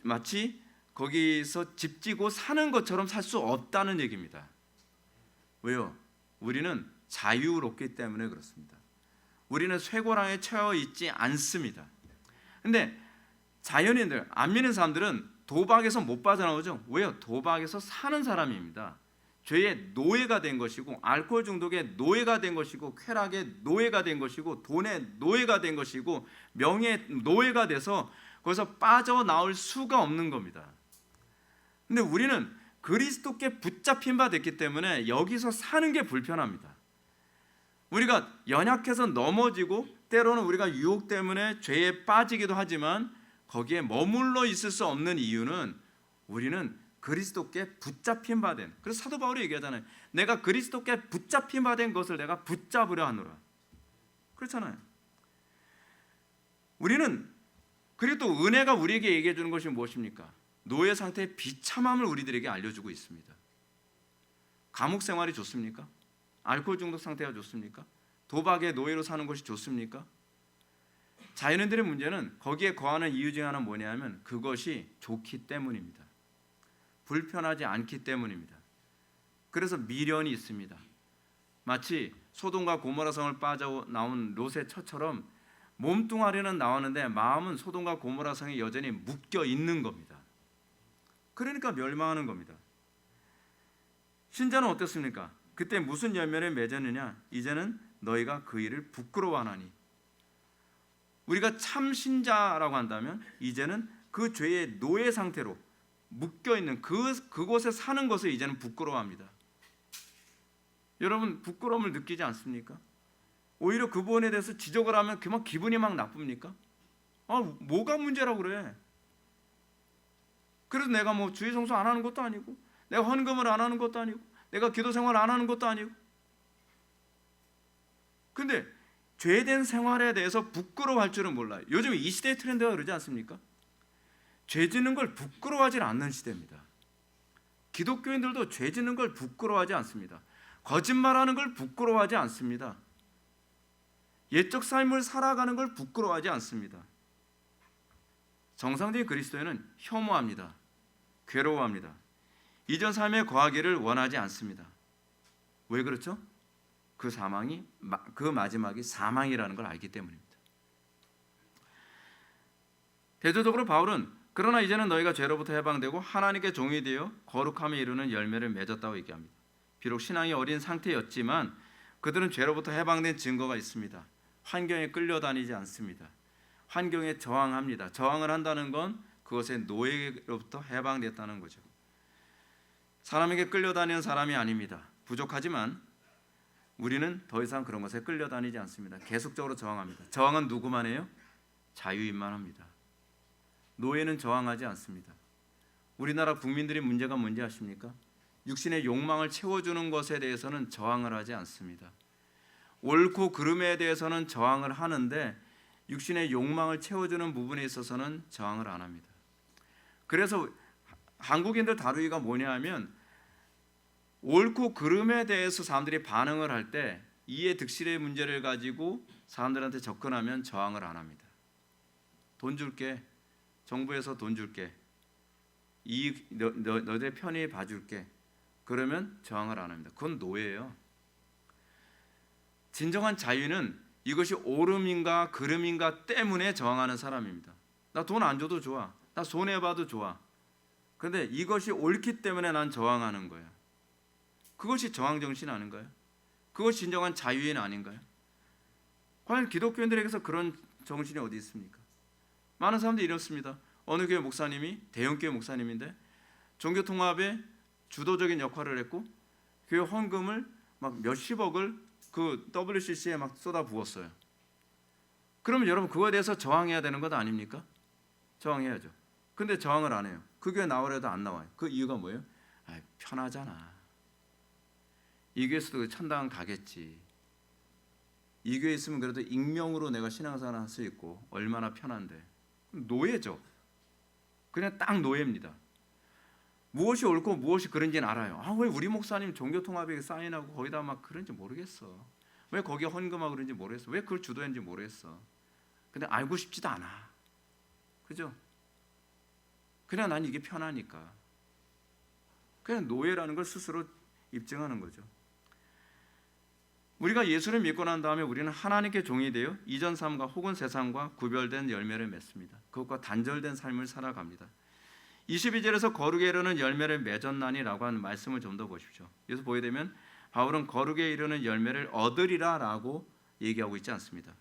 마치 거기서 집지고 사는 것처럼 살 수 없다는 얘기입니다. 왜요? 우리는 자유롭기 때문에 그렇습니다. 우리는 쇠고랑에 채워 있지 않습니다. 근데 자연인들, 안 믿는 사람들은 도박에서 못 빠져나오죠. 왜요? 도박에서 사는 사람입니다. 죄의 노예가 된 것이고, 알코올 중독의 노예가 된 것이고, 쾌락의 노예가 된 것이고, 돈의 노예가 된 것이고, 명예의 노예가 돼서 거기서 빠져나올 수가 없는 겁니다. 근데 우리는 그리스도께 붙잡힌 바 됐기 때문에 여기서 사는 게 불편합니다. 우리가 연약해서 넘어지고 때로는 우리가 유혹 때문에 죄에 빠지기도 하지만 거기에 머물러 있을 수 없는 이유는 우리는 그리스도께 붙잡힌 바 된, 그래서 사도 바울이 얘기하잖아요. 내가 그리스도께 붙잡힌 바 된 것을 내가 붙잡으려 하노라. 그렇잖아요. 우리는, 그리고 또 은혜가 우리에게 얘기해 주는 것이 무엇입니까? 노예 상태의 비참함을 우리들에게 알려주고 있습니다. 감옥 생활이 좋습니까? 알코올 중독 상태가 좋습니까? 도박의 노예로 사는 것이 좋습니까? 자연인들의 문제는 거기에 거하는 이유 중 하나는 뭐냐면 그것이 좋기 때문입니다. 불편하지 않기 때문입니다. 그래서 미련이 있습니다. 마치 소돔과 고모라 성을 빠져나온 롯의 처처럼 몸뚱아리는 나왔는데 마음은 소돔과 고모라 성에 여전히 묶여 있는 겁니다. 그러니까 멸망하는 겁니다. 신자는 어떻습니까? 그때 무슨 열매를 맺었느냐? 이제는 너희가 그 일을 부끄러워하나니. 우리가 참 신자라고 한다면 이제는 그 죄의 노예 상태로 묶여 있는 그곳에 사는 것을 이제는 부끄러워합니다. 여러분 부끄러움을 느끼지 않습니까? 오히려 그 부분에 대해서 지적을 하면 그만 기분이 막 나쁩니까? 뭐가 문제라고 그래? 그래서 내가 뭐 주의 성수 안 하는 것도 아니고, 내가 헌금을 안 하는 것도 아니고, 내가 기도 생활 안 하는 것도 아니고. 근데 죄된 생활에 대해서 부끄러워할 줄은 몰라요. 요즘 이 시대의 트렌드가 그러지 않습니까? 죄 짓는 걸 부끄러워하지 않는 시대입니다. 기독교인들도 죄 짓는 걸 부끄러워하지 않습니다. 거짓말하는 걸 부끄러워하지 않습니다. 옛적 삶을 살아가는 걸 부끄러워하지 않습니다. 정상적인 그리스도인은 혐오합니다. 괴로워합니다. 이전 삶에 거하기를 원하지 않습니다. 왜 그렇죠? 그 마지막이 사망이라는 걸 알기 때문입니다. 대조적으로 바울은 그러나 이제는 너희가 죄로부터 해방되고 하나님께 종이 되어 거룩함에 이르는 열매를 맺었다고 얘기합니다. 비록 신앙이 어린 상태였지만 그들은 죄로부터 해방된 증거가 있습니다. 환경에 끌려다니지 않습니다. 환경에 저항합니다. 저항을 한다는 건 그것의 노예로부터 해방됐다는 거죠. 사람에게 끌려다니는 사람이 아닙니다. 부족하지만 우리는 더 이상 그런 것에 끌려다니지 않습니다. 계속적으로 저항합니다. 저항은 누구만 해요? 자유인만 합니다. 노예는 저항하지 않습니다. 우리나라 국민들의 문제가 뭔지 아십니까? 육신의 욕망을 채워주는 것에 대해서는 저항을 하지 않습니다. 옳고 그름에 대해서는 저항을 하는데 육신의 욕망을 채워주는 부분에 있어서는 저항을 안 합니다. 그래서 한국인들 다루기가 뭐냐 하면 옳고 그름에 대해서 사람들이 반응을 할 때 이해 득실의 문제를 가지고 사람들한테 접근하면 저항을 안 합니다. 돈 줄게, 정부에서 돈 줄게, 너희들 편히 봐줄게, 그러면 저항을 안 합니다. 그건 노예예요. 진정한 자유는 이것이 옳음인가 그름인가 때문에 저항하는 사람입니다. 나 돈 안 줘도 좋아, 나 손해봐도 좋아, 그런데 이것이 옳기 때문에 난 저항하는 거야. 그것이 저항정신 아닌가요? 그것이 진정한 자유인 아닌가요? 과연 기독교인들에게서 그런 정신이 어디 있습니까? 많은 사람들이 이렇습니다. 어느 교회 목사님이 대형교회 목사님인데 종교통합에 주도적인 역할을 했고 교회 헌금을 막 몇십억을 그 WCC에 막 쏟아부었어요. 그러면 여러분 그거에 대해서 저항해야 되는 것 아닙니까? 저항해야죠. 근데 저항을 안 해요. 그 교회 나오려도 안 나와요. 그 이유가 뭐예요? 편하잖아. 이 교회에서도 천당 가겠지. 이 교회에 있으면 그래도 익명으로 내가 신앙생활 할 수 있고 얼마나 편한데. 노예죠. 그냥 딱 노예입니다. 무엇이 옳고 무엇이 그른지는 알아요. 왜 우리 목사님 종교통합에 사인하고 거기다 막 그런지 모르겠어. 왜 거기에 헌금하고 그런지 모르겠어. 왜 그걸 주도했는지 모르겠어. 근데 알고 싶지도 않아. 그죠? 그냥 난 이게 편하니까. 그냥 노예라는 걸 스스로 입증하는 거죠. 우리가 예수를 믿고 난 다음에 우리는 하나님께 종이 되어 이전 삶과 혹은 세상과 구별된 열매를 맺습니다. 그것과 단절된 삶을 살아갑니다. 22절에서 거룩에 이르는 열매를 맺었나니라고 하는 말씀을 좀 더 보십시오. 여기서 보게 되면 바울은 거룩에 이르는 열매를 얻으리라라고 얘기하고 있지 않습니다.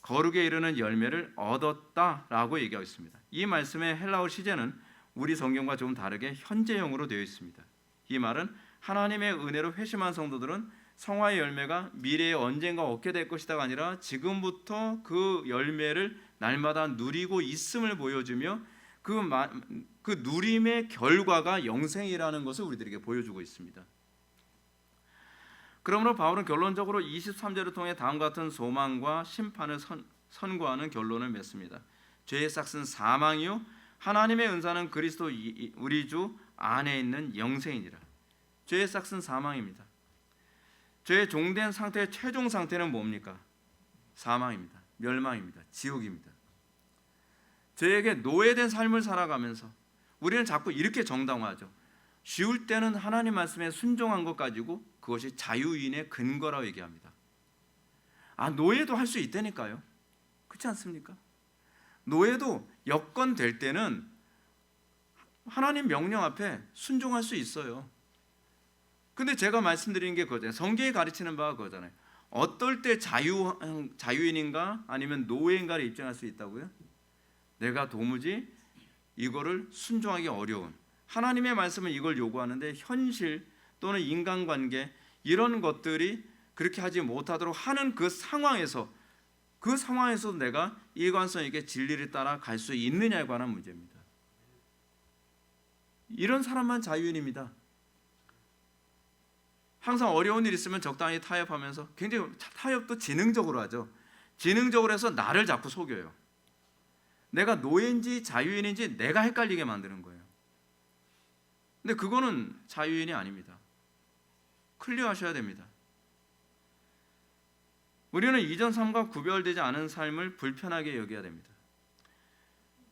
거룩에 이르는 열매를 얻었다라고 얘기하고 있습니다. 이 말씀의 헬라어 시제는 우리 성경과 좀 다르게 현재형으로 되어 있습니다. 이 말은 하나님의 은혜로 회심한 성도들은 성화의 열매가 미래에 언젠가 얻게 될 것이다가 아니라 지금부터 그 열매를 날마다 누리고 있음을 보여주며 그 누림의 결과가 영생이라는 것을 우리들에게 보여주고 있습니다. 그러므로 바울은 결론적으로 23절을 통해 다음과 같은 소망과 심판을 선고하는 결론을 맺습니다. 죄의 싹은 사망이요 하나님의 은사는 그리스도 우리 주 안에 있는 영생이니라. 죄의 싹은 사망입니다. 죄의 종된 상태의 최종 상태는 뭡니까? 사망입니다. 멸망입니다. 지옥입니다. 죄에게 노예된 삶을 살아가면서 우리는 자꾸 이렇게 정당화하죠. 쉬울 때는 하나님 말씀에 순종한 것 가지고 그것이 자유인의 근거라고 얘기합니다. 노예도 할 수 있다니까요. 그렇지 않습니까? 노예도 여건 될 때는 하나님 명령 앞에 순종할 수 있어요. 근데 제가 말씀드리는 게 그거잖아요. 성경이 가르치는 바가 그거잖아요. 어떨 때 자유인인가 아니면 노예인가를 입증할 수 있다고요? 내가 도무지 이거를 순종하기 어려운, 하나님의 말씀은 이걸 요구하는데 현실 또는 인간관계 이런 것들이 그렇게 하지 못하도록 하는 그 상황에서 내가 일관성 있게 진리를 따라 갈 수 있느냐에 관한 문제입니다. 이런 사람만 자유인입니다. 항상 어려운 일 있으면 적당히 타협하면서, 굉장히 타협도 지능적으로 하죠. 지능적으로 해서 나를 자꾸 속여요. 내가 노예인지 자유인인지 내가 헷갈리게 만드는 거예요. 근데 그거는 자유인이 아닙니다. 클리어하셔야 됩니다. 우리는 이전 삶과 구별되지 않은 삶을 불편하게 여겨야 됩니다.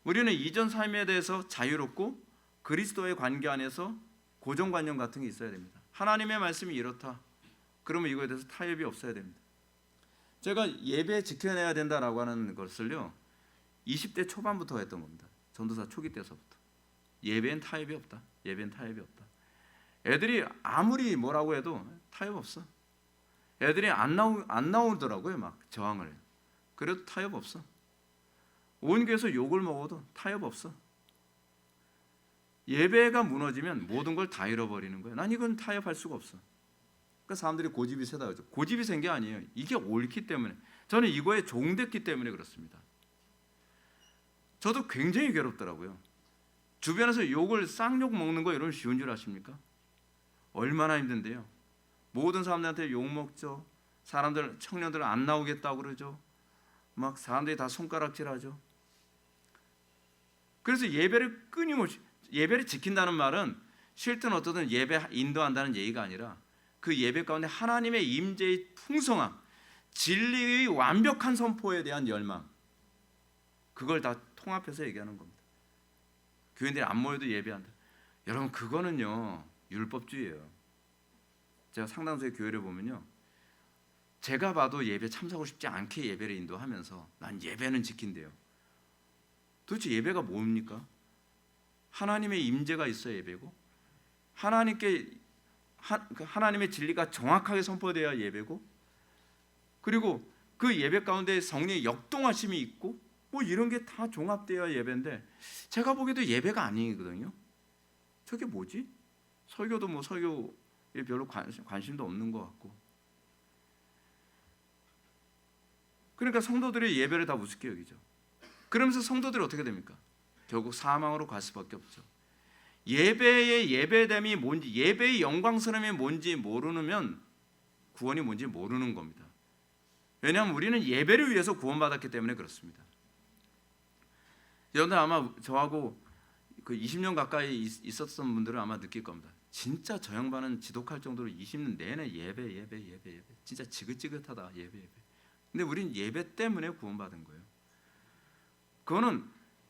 우리는 이전 삶에 대해서 자유롭고 그리스도의 관계 안에서 고정관념 같은 게 있어야 됩니다. 하나님의 말씀이 이렇다. 그러면 이거에 대해서 타협이 없어야 됩니다. 제가 예배 지켜내야 된다라고 하는 것을요, 20대 초반부터 했던 겁니다. 전도사 초기 때서부터. 예배엔 타협이 없다. 예배엔 타협이 없다. 애들이 아무리 뭐라고 해도 타협 없어. 애들이 안 나오더라고요. 막 저항을 해요. 그래도 타협 없어. 온 교회에서 욕을 먹어도 타협 없어. 예배가 무너지면 모든 걸 다 잃어버리는 거예요. 난 이건 타협할 수가 없어. 그러니까 사람들이 고집이 세다 그러죠. 고집이 센 게 아니에요. 이게 옳기 때문에. 저는 이거에 종됐기 때문에 그렇습니다. 저도 굉장히 괴롭더라고요. 주변에서 욕을 쌍욕 먹는 거 이런 쉬운 줄 아십니까? 얼마나 힘든데요. 모든 사람들한테 욕 먹죠. 사람들, 청년들 안 나오겠다고 그러죠. 막 사람들이 다 손가락질하죠. 그래서 예배를 끊임없이, 예배를 지킨다는 말은 실제는 어떻든 예배 인도한다는 얘기가 아니라 그 예배 가운데 하나님의 임재의 풍성함, 진리의 완벽한 선포에 대한 열망, 그걸 다 통합해서 얘기하는 겁니다. 교인들이 안 모여도 예배한다. 여러분, 그거는요 율법주의예요. 제가 상당수의 교회를 보면요, 제가 봐도 예배 참석하고 싶지 않게 예배를 인도하면서 난 예배는 지킨대요. 도대체 예배가 뭡니까? 하나님의 임재가 있어야 예배고, 하나님의 진리가 정확하게 선포되어야 예배고, 그리고 그 예배 가운데 성령의 역동하심이 있고, 뭐 이런 게 다 종합되어야 예배인데, 제가 보기에도 예배가 아니거든요. 저게 뭐지? 설교도 뭐 설교에 별로 관심도 없는 것 같고. 그러니까 성도들의 예배를 다 우습게 여기죠. 그러면서 성도들이 어떻게 됩니까? 결국 사망으로 갈 수밖에 없죠. 예배의 예배됨이 뭔지, 예배의 영광스러움이 뭔지 모르면 구원이 뭔지 모르는 겁니다. 왜냐하면 우리는 예배를 위해서 구원받았기 때문에 그렇습니다. 여러분들 아마 저하고 그 20년 가까이 있었던 분들은 아마 느낄 겁니다. 진짜 저 양반은 지독할 정도로 20년 내내 예배 진짜 지긋지긋하다. 예배. 근데 우린 예배 때문에 구원받은 거예요. 그거는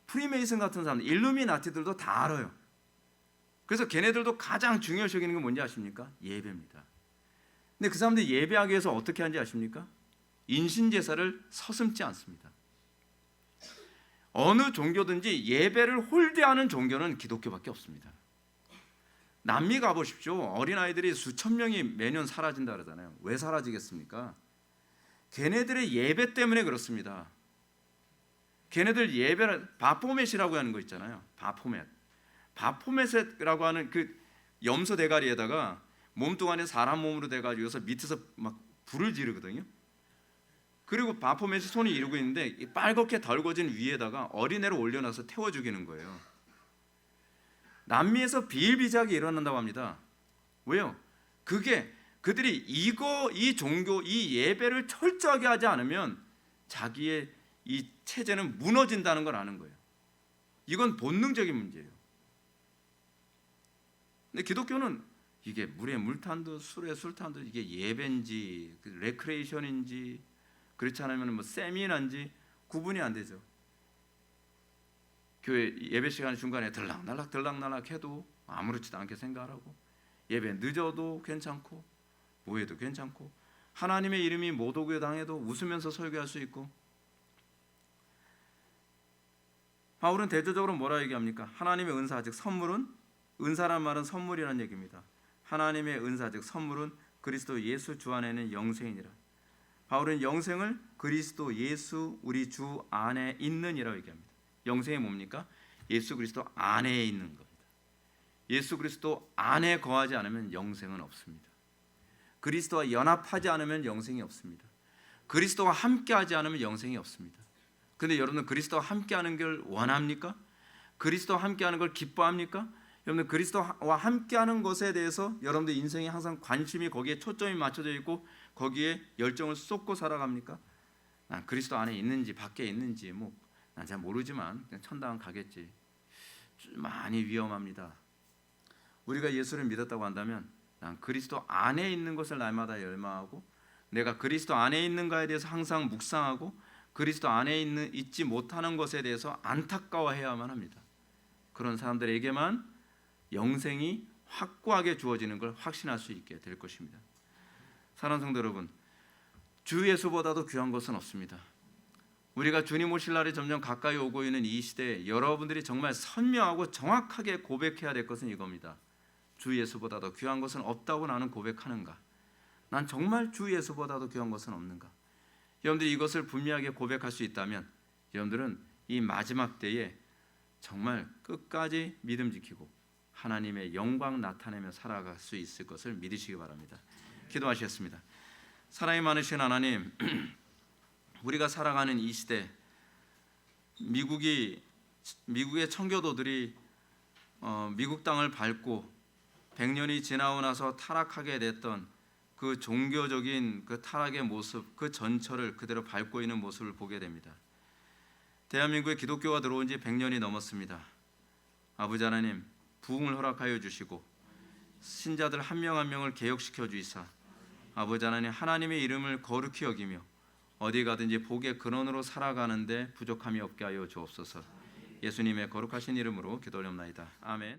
프리메이슨 같은 사람, 일루미나티들도 다 알아요. 그래서 걔네들도 가장 중요시 여기는 게 뭔지 아십니까? 예배입니다. 근데 그 사람들이 예배하기 위해서 어떻게 하는지 아십니까? 인신제사를 서슴지 않습니다. 어느 종교든지 예배를 홀대하는 종교는 기독교밖에 없습니다. 남미 가보십시오. 어린아이들이 수천 명이 매년 사라진다 그러잖아요. 왜 사라지겠습니까? 걔네들의 예배 때문에 그렇습니다. 걔네들 예배를 바포맷이라고 하는 거 있잖아요. 바포맷이라고 하는 그 염소 대가리에다가 몸뚱아리 사람 몸으로 돼가지고서 밑에서 막 불을 지르거든요. 그리고 바포맷이 손이 이러고 있는데 빨갛게 덜거진 위에다가 어린애를 올려놔서 태워 죽이는 거예요. 남미에서 비일비재하게 일어난다고 합니다. 왜요? 그게 그들이 이 종교, 이 예배를 철저하게 하지 않으면 자기의 이 체제는 무너진다는 걸 아는 거예요. 이건 본능적인 문제예요. 근데 기독교는 이게 물에 물탄도 술에 술탄도 이게 예배인지 레크레이션인지 그렇지 않으면 뭐 세미나인지 구분이 안 되죠. 교회 예배 시간 중간에 들락날락 해도 아무렇지도 않게 생각하고, 예배 늦어도 괜찮고 뭐해도 괜찮고, 하나님의 이름이 못 오게 당해도 웃으면서 설교할 수 있고. 바울은 대조적으로 뭐라 얘기합니까? 하나님의 은사 즉 선물은, 은사란 말은 선물이라는 얘기입니다. 하나님의 은사 즉 선물은 그리스도 예수 주 안에는 영생이니라. 바울은 영생을 그리스도 예수 우리 주 안에 있는이라고 얘기합니다. 영생이 뭡니까? 예수 그리스도 안에 있는 겁니다. 예수 그리스도 안에 거하지 않으면 영생은 없습니다. 그리스도와 연합하지 않으면 영생이 없습니다. 그리스도와 함께하지 않으면 영생이 없습니다. 그런데 여러분은 그리스도와 함께하는 걸 원합니까? 그리스도와 함께하는 걸 기뻐합니까? 여러분들 그리스도와 함께하는 것에 대해서 여러분들 인생이 항상 관심이 거기에 초점이 맞춰져 있고 거기에 열정을 쏟고 살아갑니까? 난 그리스도 안에 있는지 밖에 있는지 난 잘 모르지만 그냥 천당은 가겠지. 많이 위험합니다. 우리가 예수를 믿었다고 한다면 난 그리스도 안에 있는 것을 날마다 열망하고, 내가 그리스도 안에 있는가에 대해서 항상 묵상하고, 그리스도 안에 있지 못하는 것에 대해서 안타까워해야만 합니다. 그런 사람들에게만 영생이 확고하게 주어지는 걸 확신할 수 있게 될 것입니다. 사랑하는 성도 여러분, 주 예수보다도 귀한 것은 없습니다. 우리가 주님 오실 날이 점점 가까이 오고 있는 이 시대에 여러분들이 정말 선명하고 정확하게 고백해야 될 것은 이겁니다. 주 예수보다도 귀한 것은 없다고 나는 고백하는가? 난 정말 주 예수보다도 귀한 것은 없는가? 여러분들이 이것을 분명하게 고백할 수 있다면 여러분들은 이 마지막 때에 정말 끝까지 믿음 지키고 하나님의 영광 나타내며 살아갈 수 있을 것을 믿으시기 바랍니다. 기도하시겠습니다. 사랑이 많으신 하나님, 우리가 살아가는 이 시대, 미국의 청교도들이 미국 땅을 밟고 100년이 지나고 나서 타락하게 됐던 그 종교적인 그 타락의 모습, 그 전철을 그대로 밟고 있는 모습을 보게 됩니다. 대한민국에 기독교가 들어온 지 100년이 넘었습니다. 아버지 하나님, 부흥을 허락하여 주시고 신자들 한 명 한 명을 개혁시켜 주이사 아버지 하나님, 하나님의 이름을 거룩히 여기며 어디 가든지 복의 근원으로 살아가는데 부족함이 없게 하여 주옵소서. 예수님의 거룩하신 이름으로 기도하옵나이다. 아멘.